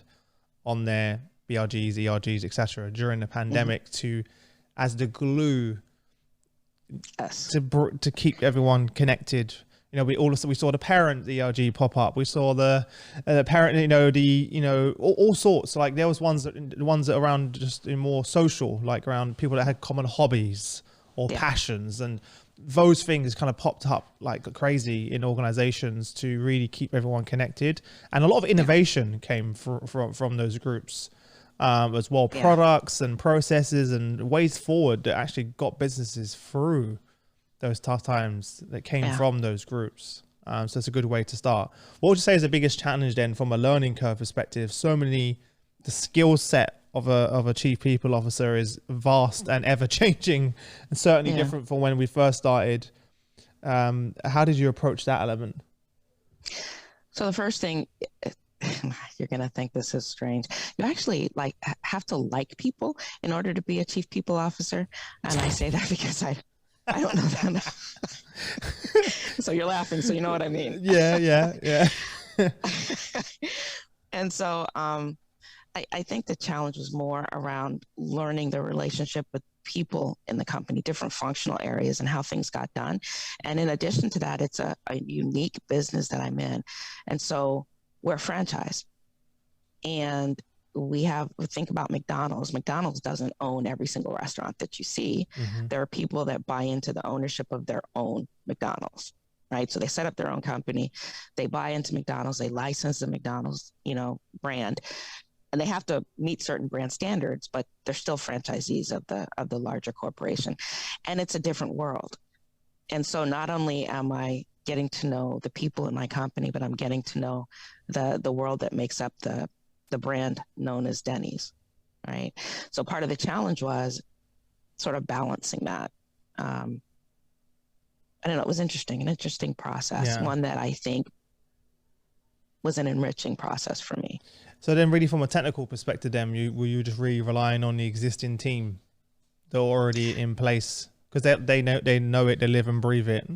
on their BRGs, ERGs, etc. during the pandemic to as the glue to keep everyone connected. You know, we saw the parent ERG pop up. We saw the parent, all sorts. Like there was ones that around just more social, like around people that had common hobbies or passions, and those things kind of popped up like crazy in organizations to really keep everyone connected. And a lot of innovation came from those groups as well, products and processes and ways forward that actually got businesses through those tough times that came from those groups. So it's a good way to start. What would you say is the biggest challenge then from a learning curve perspective? The skill set of a chief people officer is vast and ever changing, and certainly different from when we first started. How did you approach that element? So the first thing, you're going to think this is strange. You actually have to like people in order to be a chief people officer. And I say that because I don't know that. So you're laughing, so you know what I mean. Yeah. And so I think the challenge was more around learning the relationship with people in the company, different functional areas, and how things got done. And in addition to that, it's a unique business that I'm in. And so we're a franchise. And think about McDonald's. McDonald's doesn't own every single restaurant that you see. There are people that buy into the ownership of their own McDonald's, right? So they set up their own company, they buy into McDonald's, they license the McDonald's, brand, and they have to meet certain brand standards, but they're still franchisees of the larger corporation. And it's a different world. And so not only am I getting to know the people in my company, but I'm getting to know the world that makes up the brand known as Denny's, right? So part of the challenge was sort of balancing that. I don't know, it was an interesting process, one that I think was an enriching process for me. So then really from a technical perspective then, were you just really relying on the existing team that were already in place? Because they know it, they live and breathe it.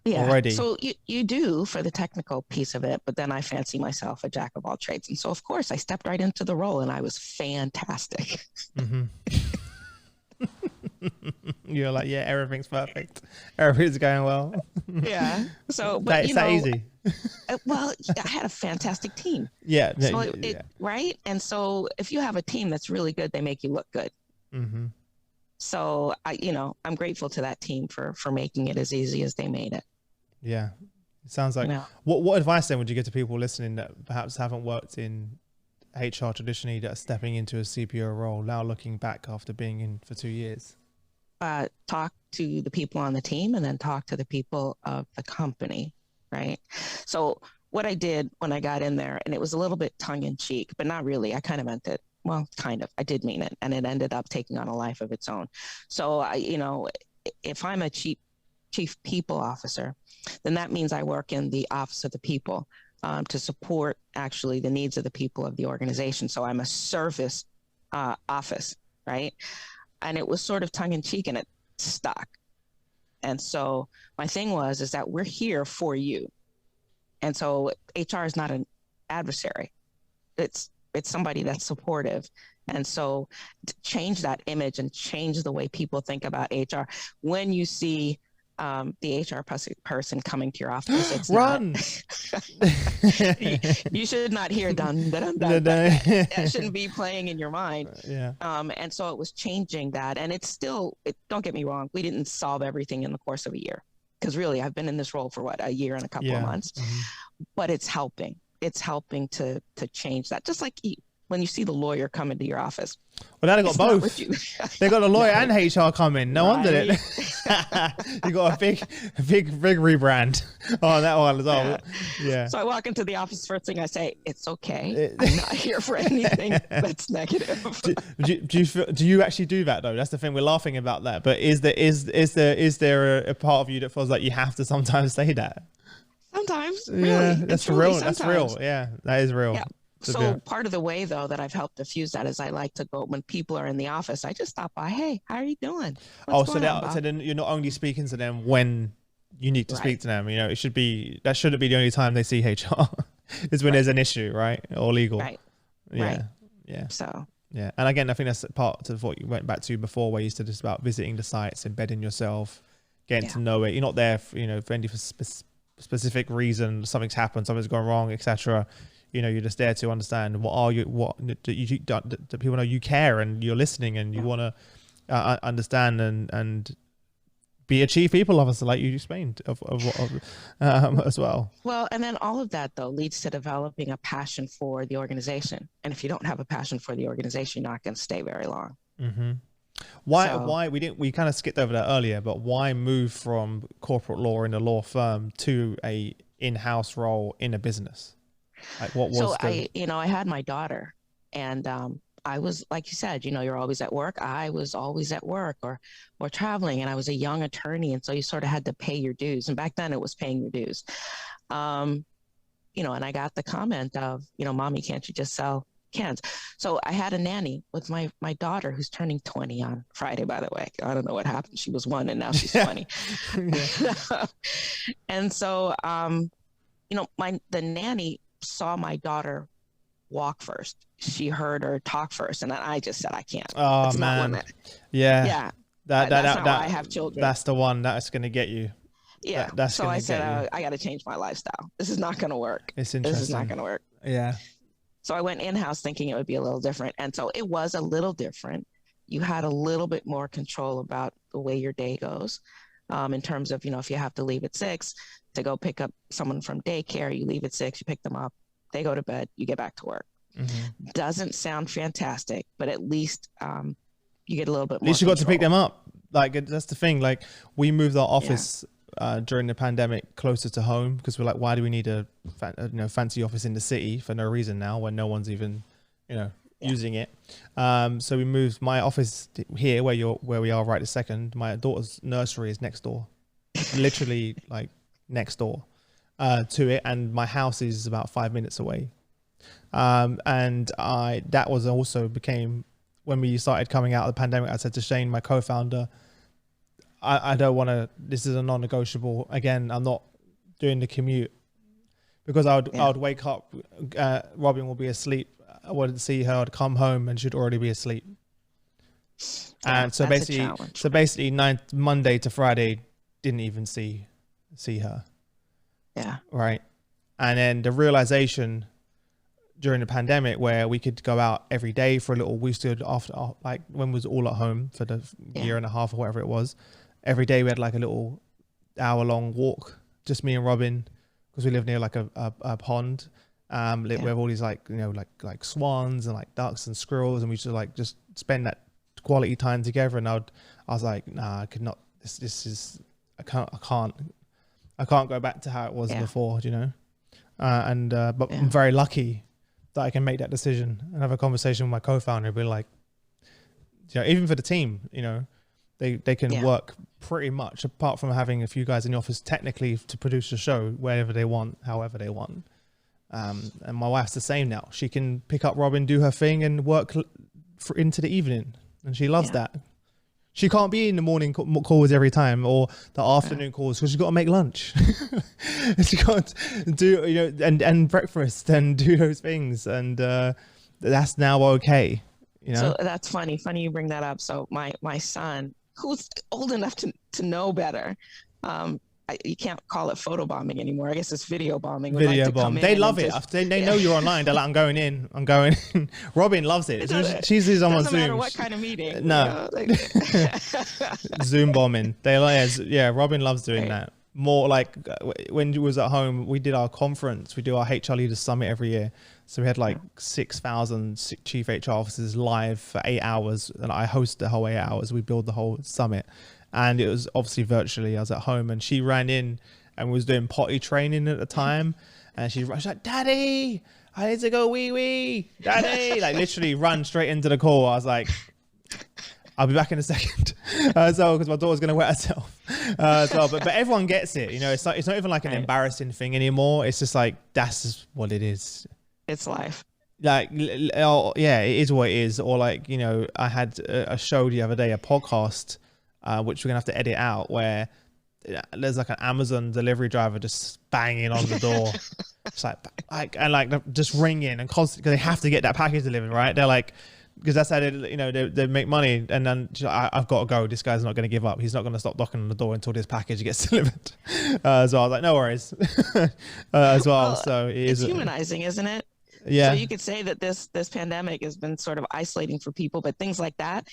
Already. So you do for the technical piece of it, but then I fancy myself a jack of all trades. And so, of course, I stepped right into the role and I was fantastic. You're like, everything's perfect. Everything's going well. So, but it's that easy. Well, I had a fantastic team. Right. And so if you have a team that's really good, they make you look good. So I'm grateful to that team for making it as easy as they made it. Yeah. It sounds like, what advice then would you give to people listening that perhaps haven't worked in HR traditionally, that are stepping into a CPO role now looking back after being in for 2 years? Talk to the people on the team and then talk to the people of the company, right? So what I did when I got in there, and it was a little bit tongue in cheek, but not really, I kind of meant it. Well, kind of, I did mean it, and it ended up taking on a life of its own. So if I'm a chief people officer, then that means I work in the office of the people to support actually the needs of the people of the organization. So I'm a service office, right? And it was sort of tongue in cheek and it stuck. And so my thing is that we're here for you. And so HR is not an adversary. It's somebody that's supportive. And so to change that image and change the way people think about HR. When you see the HR person coming to your office, it's run. You should not hear dun dun dun. That shouldn't be playing in your mind. And so it was changing that, and it's still. Don't get me wrong, we didn't solve everything in the course of a year, because really I've been in this role for a year and a couple of months, but it's helping. It's helping to change that. Just like when you see the lawyer come into your office. Well, now they got both. They got a lawyer and HR coming. No wonder it. You got a big rebrand on that one as well. Yeah. So I walk into the office, first thing I say, it's okay. I'm not here for anything that's negative. Do you actually do that though? That's the thing. We're laughing about that, but is there a part of you that feels like you have to sometimes say that? Sometimes, really. That's real. That's real. Yeah, that is real. Yeah. So part of the way, though, that I've helped diffuse that is I like to go when people are in the office. I just stop by. Hey, how are you doing? So then you're not only speaking to them when you need to speak to them. It shouldn't be the only time they see HR is when there's an issue, right? Or legal. Right. Yeah. Yeah. So Yeah. And again, I think that's part of what you went back to before, where you said it's about visiting the sites, embedding yourself, getting to know it. You're not there for, for any specific reason. Something's happened, something's gone wrong, etc. You're just there to understand what do people know you care, and you're listening, and you want to understand and be a chief people officer, like you explained, as well. Well, and then all of that, though, leads to developing a passion for the organization. And if you don't have a passion for the organization, you're not going to stay very long. Mm-hmm. Why we kind of skipped over that earlier, but why move from corporate law in a law firm to a in-house role in a business? Like, what was I had my daughter, and I was, like you said, you're always at work. I was always at work or traveling, and I was a young attorney. And so you sort of had to pay your dues. And back then it was paying your dues. And I got the comment of, Mommy, can't you just sell cans? So I had a nanny with my daughter, who's turning 20 on Friday, by the way. I don't know what happened. She was 1 and now she's 20. And so, the nanny saw my daughter walk first. She heard her talk first, and then I just said, I can't. Oh, man. Yeah. That's not why I have children. That's the one that's going to get you. Yeah. So I said, I got to change my lifestyle. This is not going to work. It's interesting. This is not going to work. Yeah. So I went in-house thinking it would be a little different. And so it was a little different. You had a little bit more control about the way your day goes, in terms of, if you have to leave at 6 to go pick up someone from daycare, you leave at 6, you pick them up, they go to bed, you get back to work. Mm-hmm. Doesn't sound fantastic, but at least you get a little bit more. At least you got to pick them up. Like, that's the thing. Like, we moved our office during the pandemic closer to home, because we're like, why do we need a fancy office in the city for no reason now, when no one's even using it? So we moved my office here, where we are right this second. My daughter's nursery is next door, literally like next door to it, and my house is about 5 minutes away. And that was also became, when we started coming out of the pandemic, I said to Shane, my co-founder, I don't want to, this is a non-negotiable. Again, I'm not doing the commute, because I would wake up, Robin will be asleep. I wouldn't see her. I'd come home and she'd already be asleep. And so basically Monday to Friday, didn't even see her. Yeah. Right. And then the realization during the pandemic, where we could go out every day for a little, we stood after, like, when we was all at home for the year and a half or whatever it was, every day we had like a little hour-long walk, just me and Robin, because we live near like a pond, we have all these like swans and like ducks and squirrels, and we should like just spend that quality time together. And I was like, nah, I could not. This is I can't go back to how it was before, but I'm very lucky that I can make that decision and have a conversation with my co-founder, be like, even for the team, they can work pretty much, apart from having a few guys in the office technically to produce a show wherever they want, however they want. And my wife's the same now. She can pick up Robin, do her thing, and work into the evening, and she loves that. She can't be in the morning calls every time, or the afternoon calls, because she's got to make lunch. She can't do, and breakfast and do those things. And that's now okay. So that's funny. Funny you bring that up. So my son, who's old enough to know better, you can't call it photobombing anymore. I guess it's video bombing. Video bomb. They love it. They know you're online. They're like, I'm going in. Robin loves it. She's on Zoom. Doesn't matter what kind of meeting. No. Zoom bombing. Robin loves doing that. More like when you was at home, we did our conference. We do our HR Leaders Summit every year. So we had like 6,000 chief HR officers live for 8 hours. And I host the whole 8 hours. We build the whole summit. And it was obviously virtually. I was at home, and she ran in and was doing potty training at the time. And she's like, Daddy, I need to go wee. Daddy, like literally run straight into the call. I was like, I'll be back in a second. Because my daughter's going to wet herself as well. But everyone gets it. It's not even like an embarrassing thing anymore. It's just like, that's just what it is. It's life. Like, it is what it is. Or like, I had a show the other day, a podcast, which we're gonna have to edit out, where there's like an Amazon delivery driver just banging on the door. It's like just ringing and constantly, because they have to get that package delivered, right? They're like, because that's how they make money. And then I've got to go. This guy's not going to give up. He's not going to stop knocking on the door until this package gets delivered. So I was like, no worries. As well. So it's humanizing, isn't it? Yeah. So you could say that this pandemic has been sort of isolating for people, but things like that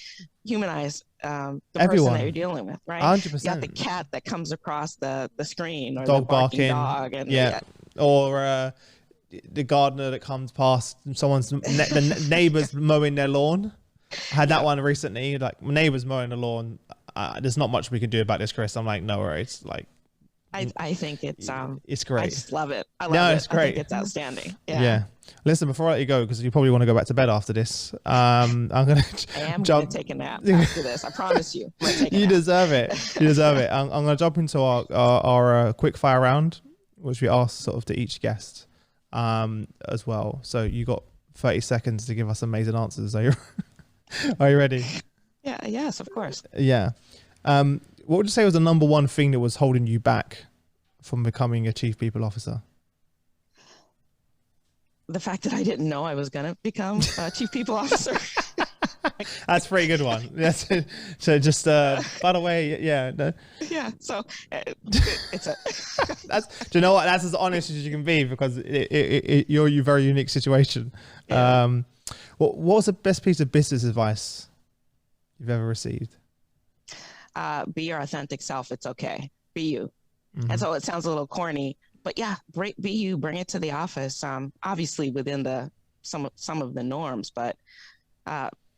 humanize the person that you're dealing with, right? 100%. You got the cat that comes across the screen, or dog the barking dog, and or the gardener that comes past someone's the neighbors mowing their lawn. I had that one recently. Like, neighbors mowing the lawn. There's not much we can do about this, Chris. I'm like, no worries. Like, I think it's great. I just love it. I love it. It's great. I think it's outstanding. Yeah. Listen, before I let you go, because you probably want to go back to bed after this, I'm gonna gonna take a nap after this. I promise you. You deserve it. You deserve it. I'm gonna jump into our quick fire round, which we ask sort of to each guest, as well. So you got 30 seconds to give us amazing answers. Are you ready? Yeah. Yes, of course. Yeah. What would you say was the number one thing that was holding you back from becoming a chief people officer? The fact that I didn't know I was going to become a chief people officer. That's a pretty good one. Yes. So just, by the way, yeah. No. Yeah. So it's do you know what? That's as honest as you can be, because you're a very unique situation. Yeah. What was the best piece of business advice you've ever received? Be your authentic self. It's okay. Be you. Mm-hmm. And so it sounds a little corny, but yeah, be you, bring it to the office. Obviously within some of the norms, but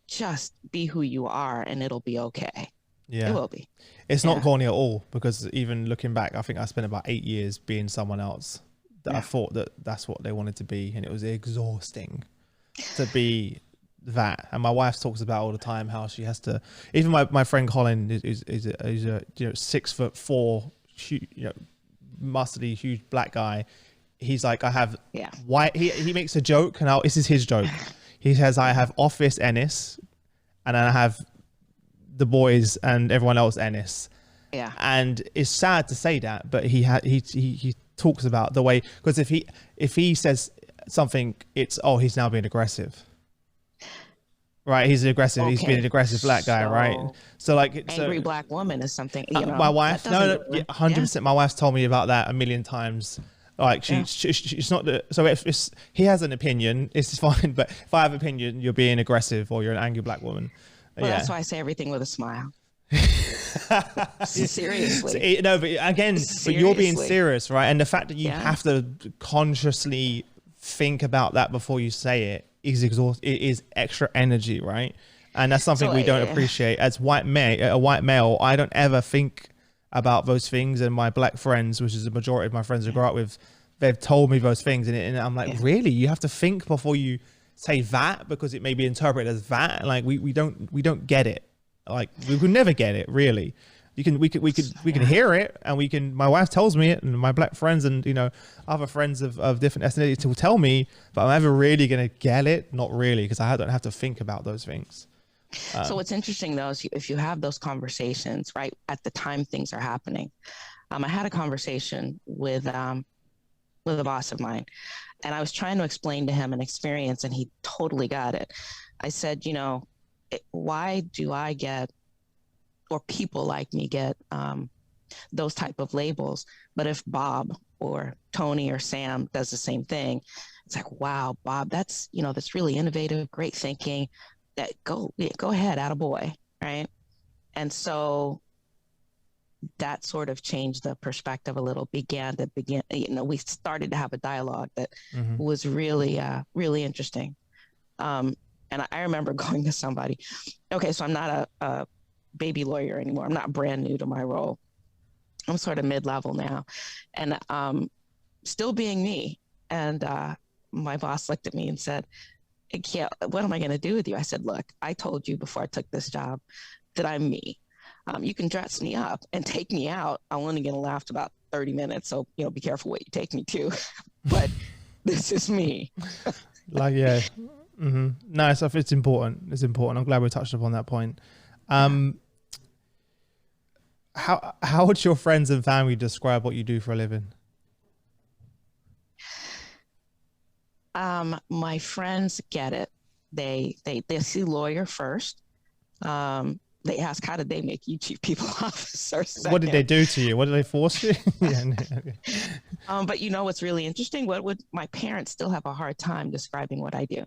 just be who you are and it'll be okay. Yeah, it will be. It's not corny at all, because even looking back, I think I spent about 8 years being someone else that I thought that's what they wanted to be. And it was exhausting to be that. And my wife talks about all the time how she has to, even my friend Colin is a 6'4", muscly, huge black guy. He's like, I have white, he makes a joke, and this is his joke. He says, I have office Ennis, and then I have the boys and everyone else Ennis. Yeah. And it's sad to say that, but he talks about the way, because if he says something, it's, he's now being aggressive. Right, he's aggressive. Okay. He's been an aggressive black guy, right? So like, angry black woman is something. My wife, 100%. My wife's told me about that a million times. Like she's not the. So if he has an opinion, it's fine. But if I have an opinion, you're being aggressive or you're an angry black woman. Well, that's why I say everything with a smile. Seriously. No, but again, but you're being serious, right? And the fact that you have to consciously think about that before you say it is it is extra energy, right? And that's something we don't appreciate as a white male. I don't ever think about those things, and my black friends, which is the majority of my friends I grew up with, they've told me those things, and I'm like, really? You have to think before you say that, because it may be interpreted as that. Like we don't get it. Like we could never get it, really. We can hear it, and my wife tells me it, and my black friends and other friends of different ethnicities will tell me, but I'm never really gonna get it. Not really, because I don't have to think about those things. So what's interesting though is if you have those conversations right at the time things are happening. I had a conversation with a boss of mine, and I was trying to explain to him an experience, and he totally got it. I said, why do I get, or people like me get those type of labels, but if Bob or Tony or Sam does the same thing, it's like, wow, Bob, that's that's really innovative, great thinking. That go ahead, attaboy, right? And so that sort of changed the perspective a little. We started to have a dialogue that was really really interesting. And I remember going to somebody, okay, so I'm not a baby lawyer anymore. I'm not brand new to my role. I'm sort of mid-level now, and still being me. And my boss looked at me and said, yeah, what am I going to do with you? I said, look, I told you before I took this job that I'm me. You can dress me up and take me out. I'm only going to last about 30 minutes. So, be careful what you take me to. But this is me. Like, yeah. Mm-hmm. No, it's important. It's important. I'm glad we touched upon that point. How would your friends and family describe what you do for a living? My friends get it. they see lawyer first. They ask, how did they make you chief people officer? What did they do to you? What did they force you? But you know what's really interesting? What would my parents still have a hard time describing what I do?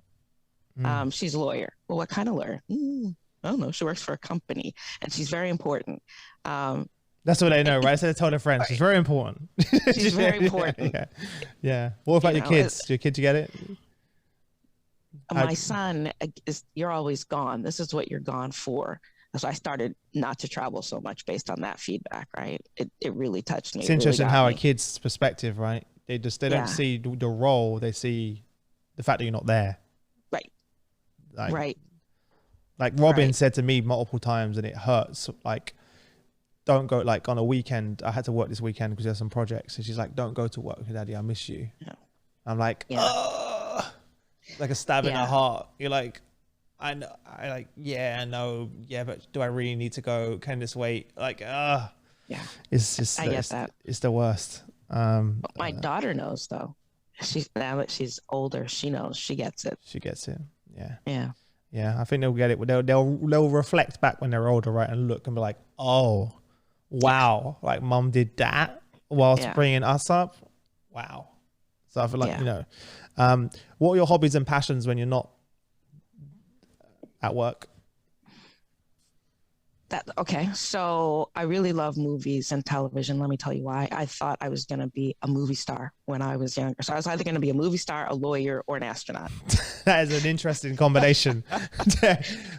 She's a lawyer. Well, what kind of lawyer? I don't know. She works for a company, and she's very important. That's what they know, right? So they told their friends, right. She's very important. She's very important. Yeah. What about your kids? Do your kids get it? My son is, you're always gone. This is what you're gone for. So I started not to travel so much based on that feedback, right? It really touched me. It's interesting how a kid's perspective, right? They don't see the role, they see the fact that you're not there. Right. Right. Like Robin said to me multiple times, and it hurts, like, don't go, like on a weekend, I had to work this weekend because there's some projects. And she's like, don't go to work with Daddy, I miss you. Yeah. I'm like, like a stab in her heart. You're like, I know, I know, but do I really need to go? Can this wait? Like, it's just, I get that. It's the worst. But my daughter knows though. Now that she's older, she knows, she gets it. She gets it. Yeah. Yeah. Yeah. I think they'll get it. They'll reflect back when they're older, right? And look and be like, oh, wow. Like mom did that whilst bringing us up. Wow. So I feel like, you know, what are your hobbies and passions when you're not at work? Okay, so I really love movies and television. Let me tell you why. I thought I was going to be a movie star when I was younger. So I was either going to be a movie star, a lawyer, or an astronaut. That is an interesting combination.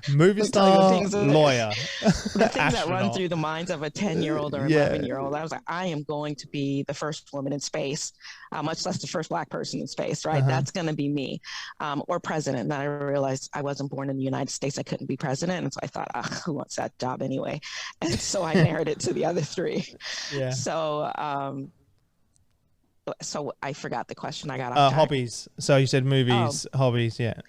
Movie star, lawyer. The things that run through the minds of a 10-year-old or 11-year-old. I was like, I am going to be the first woman in space, much less the first Black person in space, right? That's going to be me. Or president. And then I realized I wasn't born in the United States. I couldn't be president. And so I thought, who wants that job anyway? And so I narrowed it to the other three. Yeah. So I forgot the question. I got off track. Hobbies. So you said movies, hobbies. Yeah.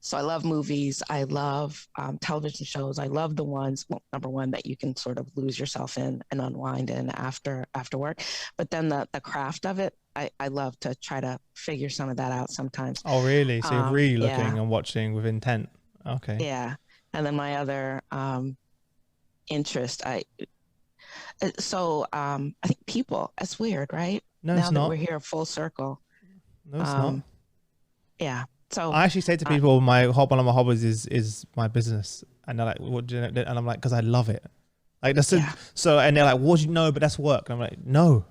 So I love movies. I love television shows. I love the ones, well, number one, that you can sort of lose yourself in and unwind in after work. But then the craft of it, I love to try to figure some of that out sometimes. Oh, really? So you're really looking and watching with intent. Okay. Yeah. And then my other interest, I think people. That's weird, right? No, now it's that not. We're here full circle. No, it's not. Yeah. So I actually say to people, one of my hobbies is my business, and they're like, "What do you know?" And I'm like, "Because I love it." Like that's so, and they're like, "What do you know?" But that's work. And I'm like, "No."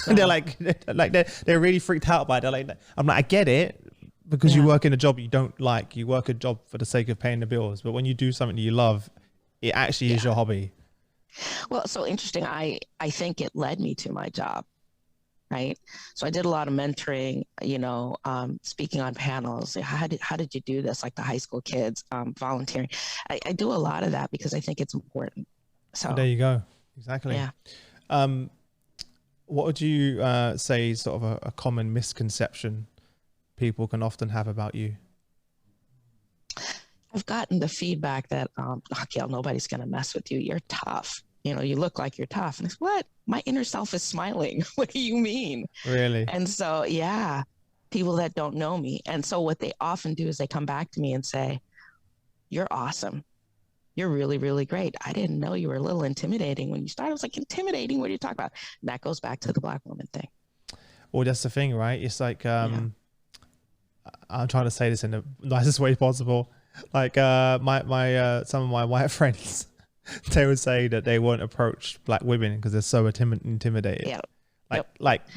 And they're like they're really freaked out by it. They're like, I'm like, I get it, because you work in a job you don't like. You work a job for the sake of paying the bills. But when you do something that you love, it actually is your hobby. Well, so interesting. I think it led me to my job. Right. So I did a lot of mentoring, speaking on panels. How did you do this? Like the high school kids, volunteering. I do a lot of that because I think it's important. So there you go. Exactly. Yeah. What would you say is sort of a common misconception people can often have about you? I've gotten the feedback that, Gail, nobody's going to mess with you. You're tough. You look like you're tough. And it's, what? My inner self is smiling. What do you mean? Really? And so, people that don't know me. And so what they often do is they come back to me and say, you're awesome. You're really, really great. I didn't know you were a little intimidating when you started. I was like, intimidating? What are you talking about? And that goes back to the Black woman thing. Well, that's the thing, right? It's like, I'm trying to say this in the nicest way possible. Like some of my white friends, they would say that they won't approach Black women because they're so intimidated. Yeah.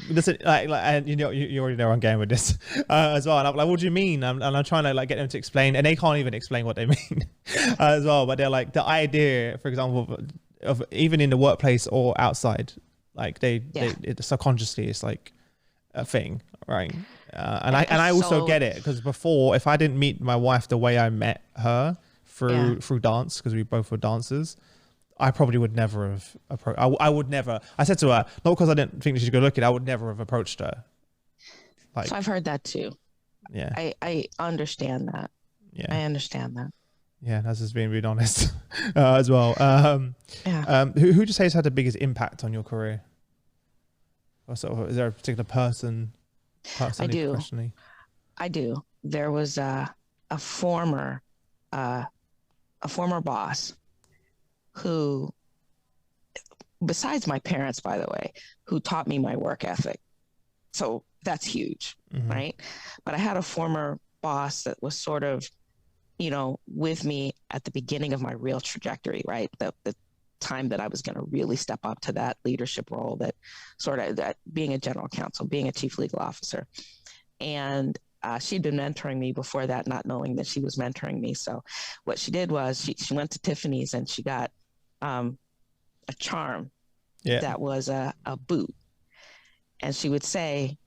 Listen, and you already know I'm going with this as well. And I'm like, what do you mean? And I'm trying to get them to explain, and they can't even explain what they mean as well. But they're like, the idea, for example, of even in the workplace or outside, like it subconsciously it's like a thing, right? And I also get it, because before, if I didn't meet my wife the way I met her through dance, because we both were dancers, I probably would never have approached. I would never. I said to her, not because I didn't think she's good looking, I would never have approached her. So I've heard that too. Yeah, I understand that. Yeah, I understand that. Yeah, that's just being honest as well. Who would you say has had the biggest impact on your career? Or sort of, is there a particular person? I do. There was a former a former boss who, besides my parents, by the way, who taught me my work ethic. So that's huge, right? But I had a former boss that was sort of, with me at the beginning of my real trajectory, right? The time that I was going to really step up to that leadership role, that being a general counsel, being a chief legal officer. And she'd been mentoring me before that, not knowing that she was mentoring me. So what she did was she went to Tiffany's and she got a charm that was a boot. And she would say,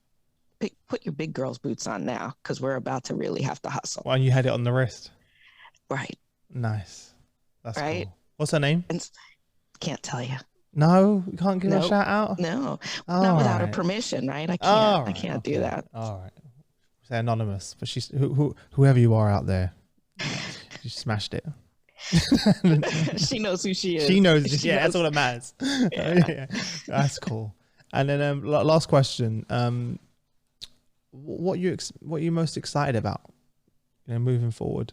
put your big girl's boots on now, because we're about to really have to hustle. Well, you had it on the wrist. Right. Nice. That's right. Cool. What's her name? Can't tell you. No, you can't give her a shout out? No, not without her permission, right? I can't do that. All right. Say anonymous, but she's whoever you are out there, you smashed it. She knows who she is. She knows. That's all that matters. Yeah. That's cool. And then last question. What are you most excited about, moving forward?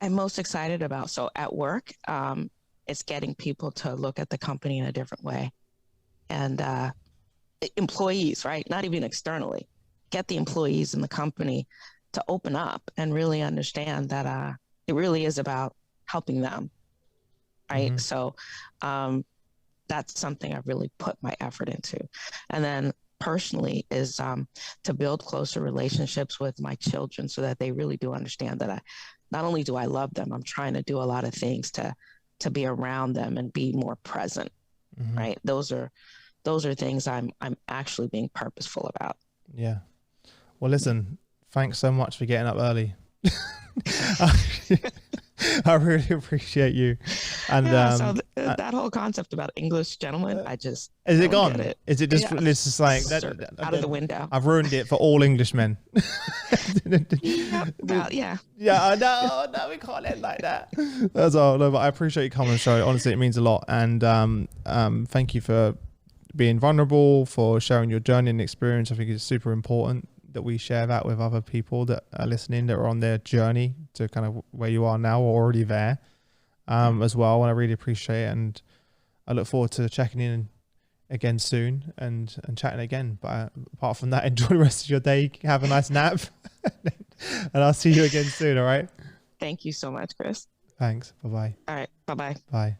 I'm most excited about, so at work, it's getting people to look at the company in a different way. And employees, right? Not even externally. Get the employees in the company to open up and really understand that it really is about helping them, right? So that's something I've really put my effort into. And then personally is to build closer relationships with my children so that they really do understand that not only do I love them, I'm trying to do a lot of things to be around them and be more present, right? Those are things I'm actually being purposeful about. Yeah. Well, listen, thanks so much for getting up early. I really appreciate you. And so that whole concept about English gentlemen, is it gone? Is it just it's just like that out of the window? I've ruined it for all Englishmen. Yeah. No, we can't end like that. That's all. No, but I appreciate you coming on the show. Honestly, it means a lot. And thank you for being vulnerable, for sharing your journey and experience. I think it's super important that we share that with other people that are listening, that are on their journey to kind of where you are now or already there as well. And I really appreciate it. And I look forward to checking in again soon and chatting again. But apart from that, enjoy the rest of your day. Have a nice nap. And I'll see you again soon. All right. Thank you so much, Chris. Thanks. Bye-bye. All right. Bye-bye. Bye.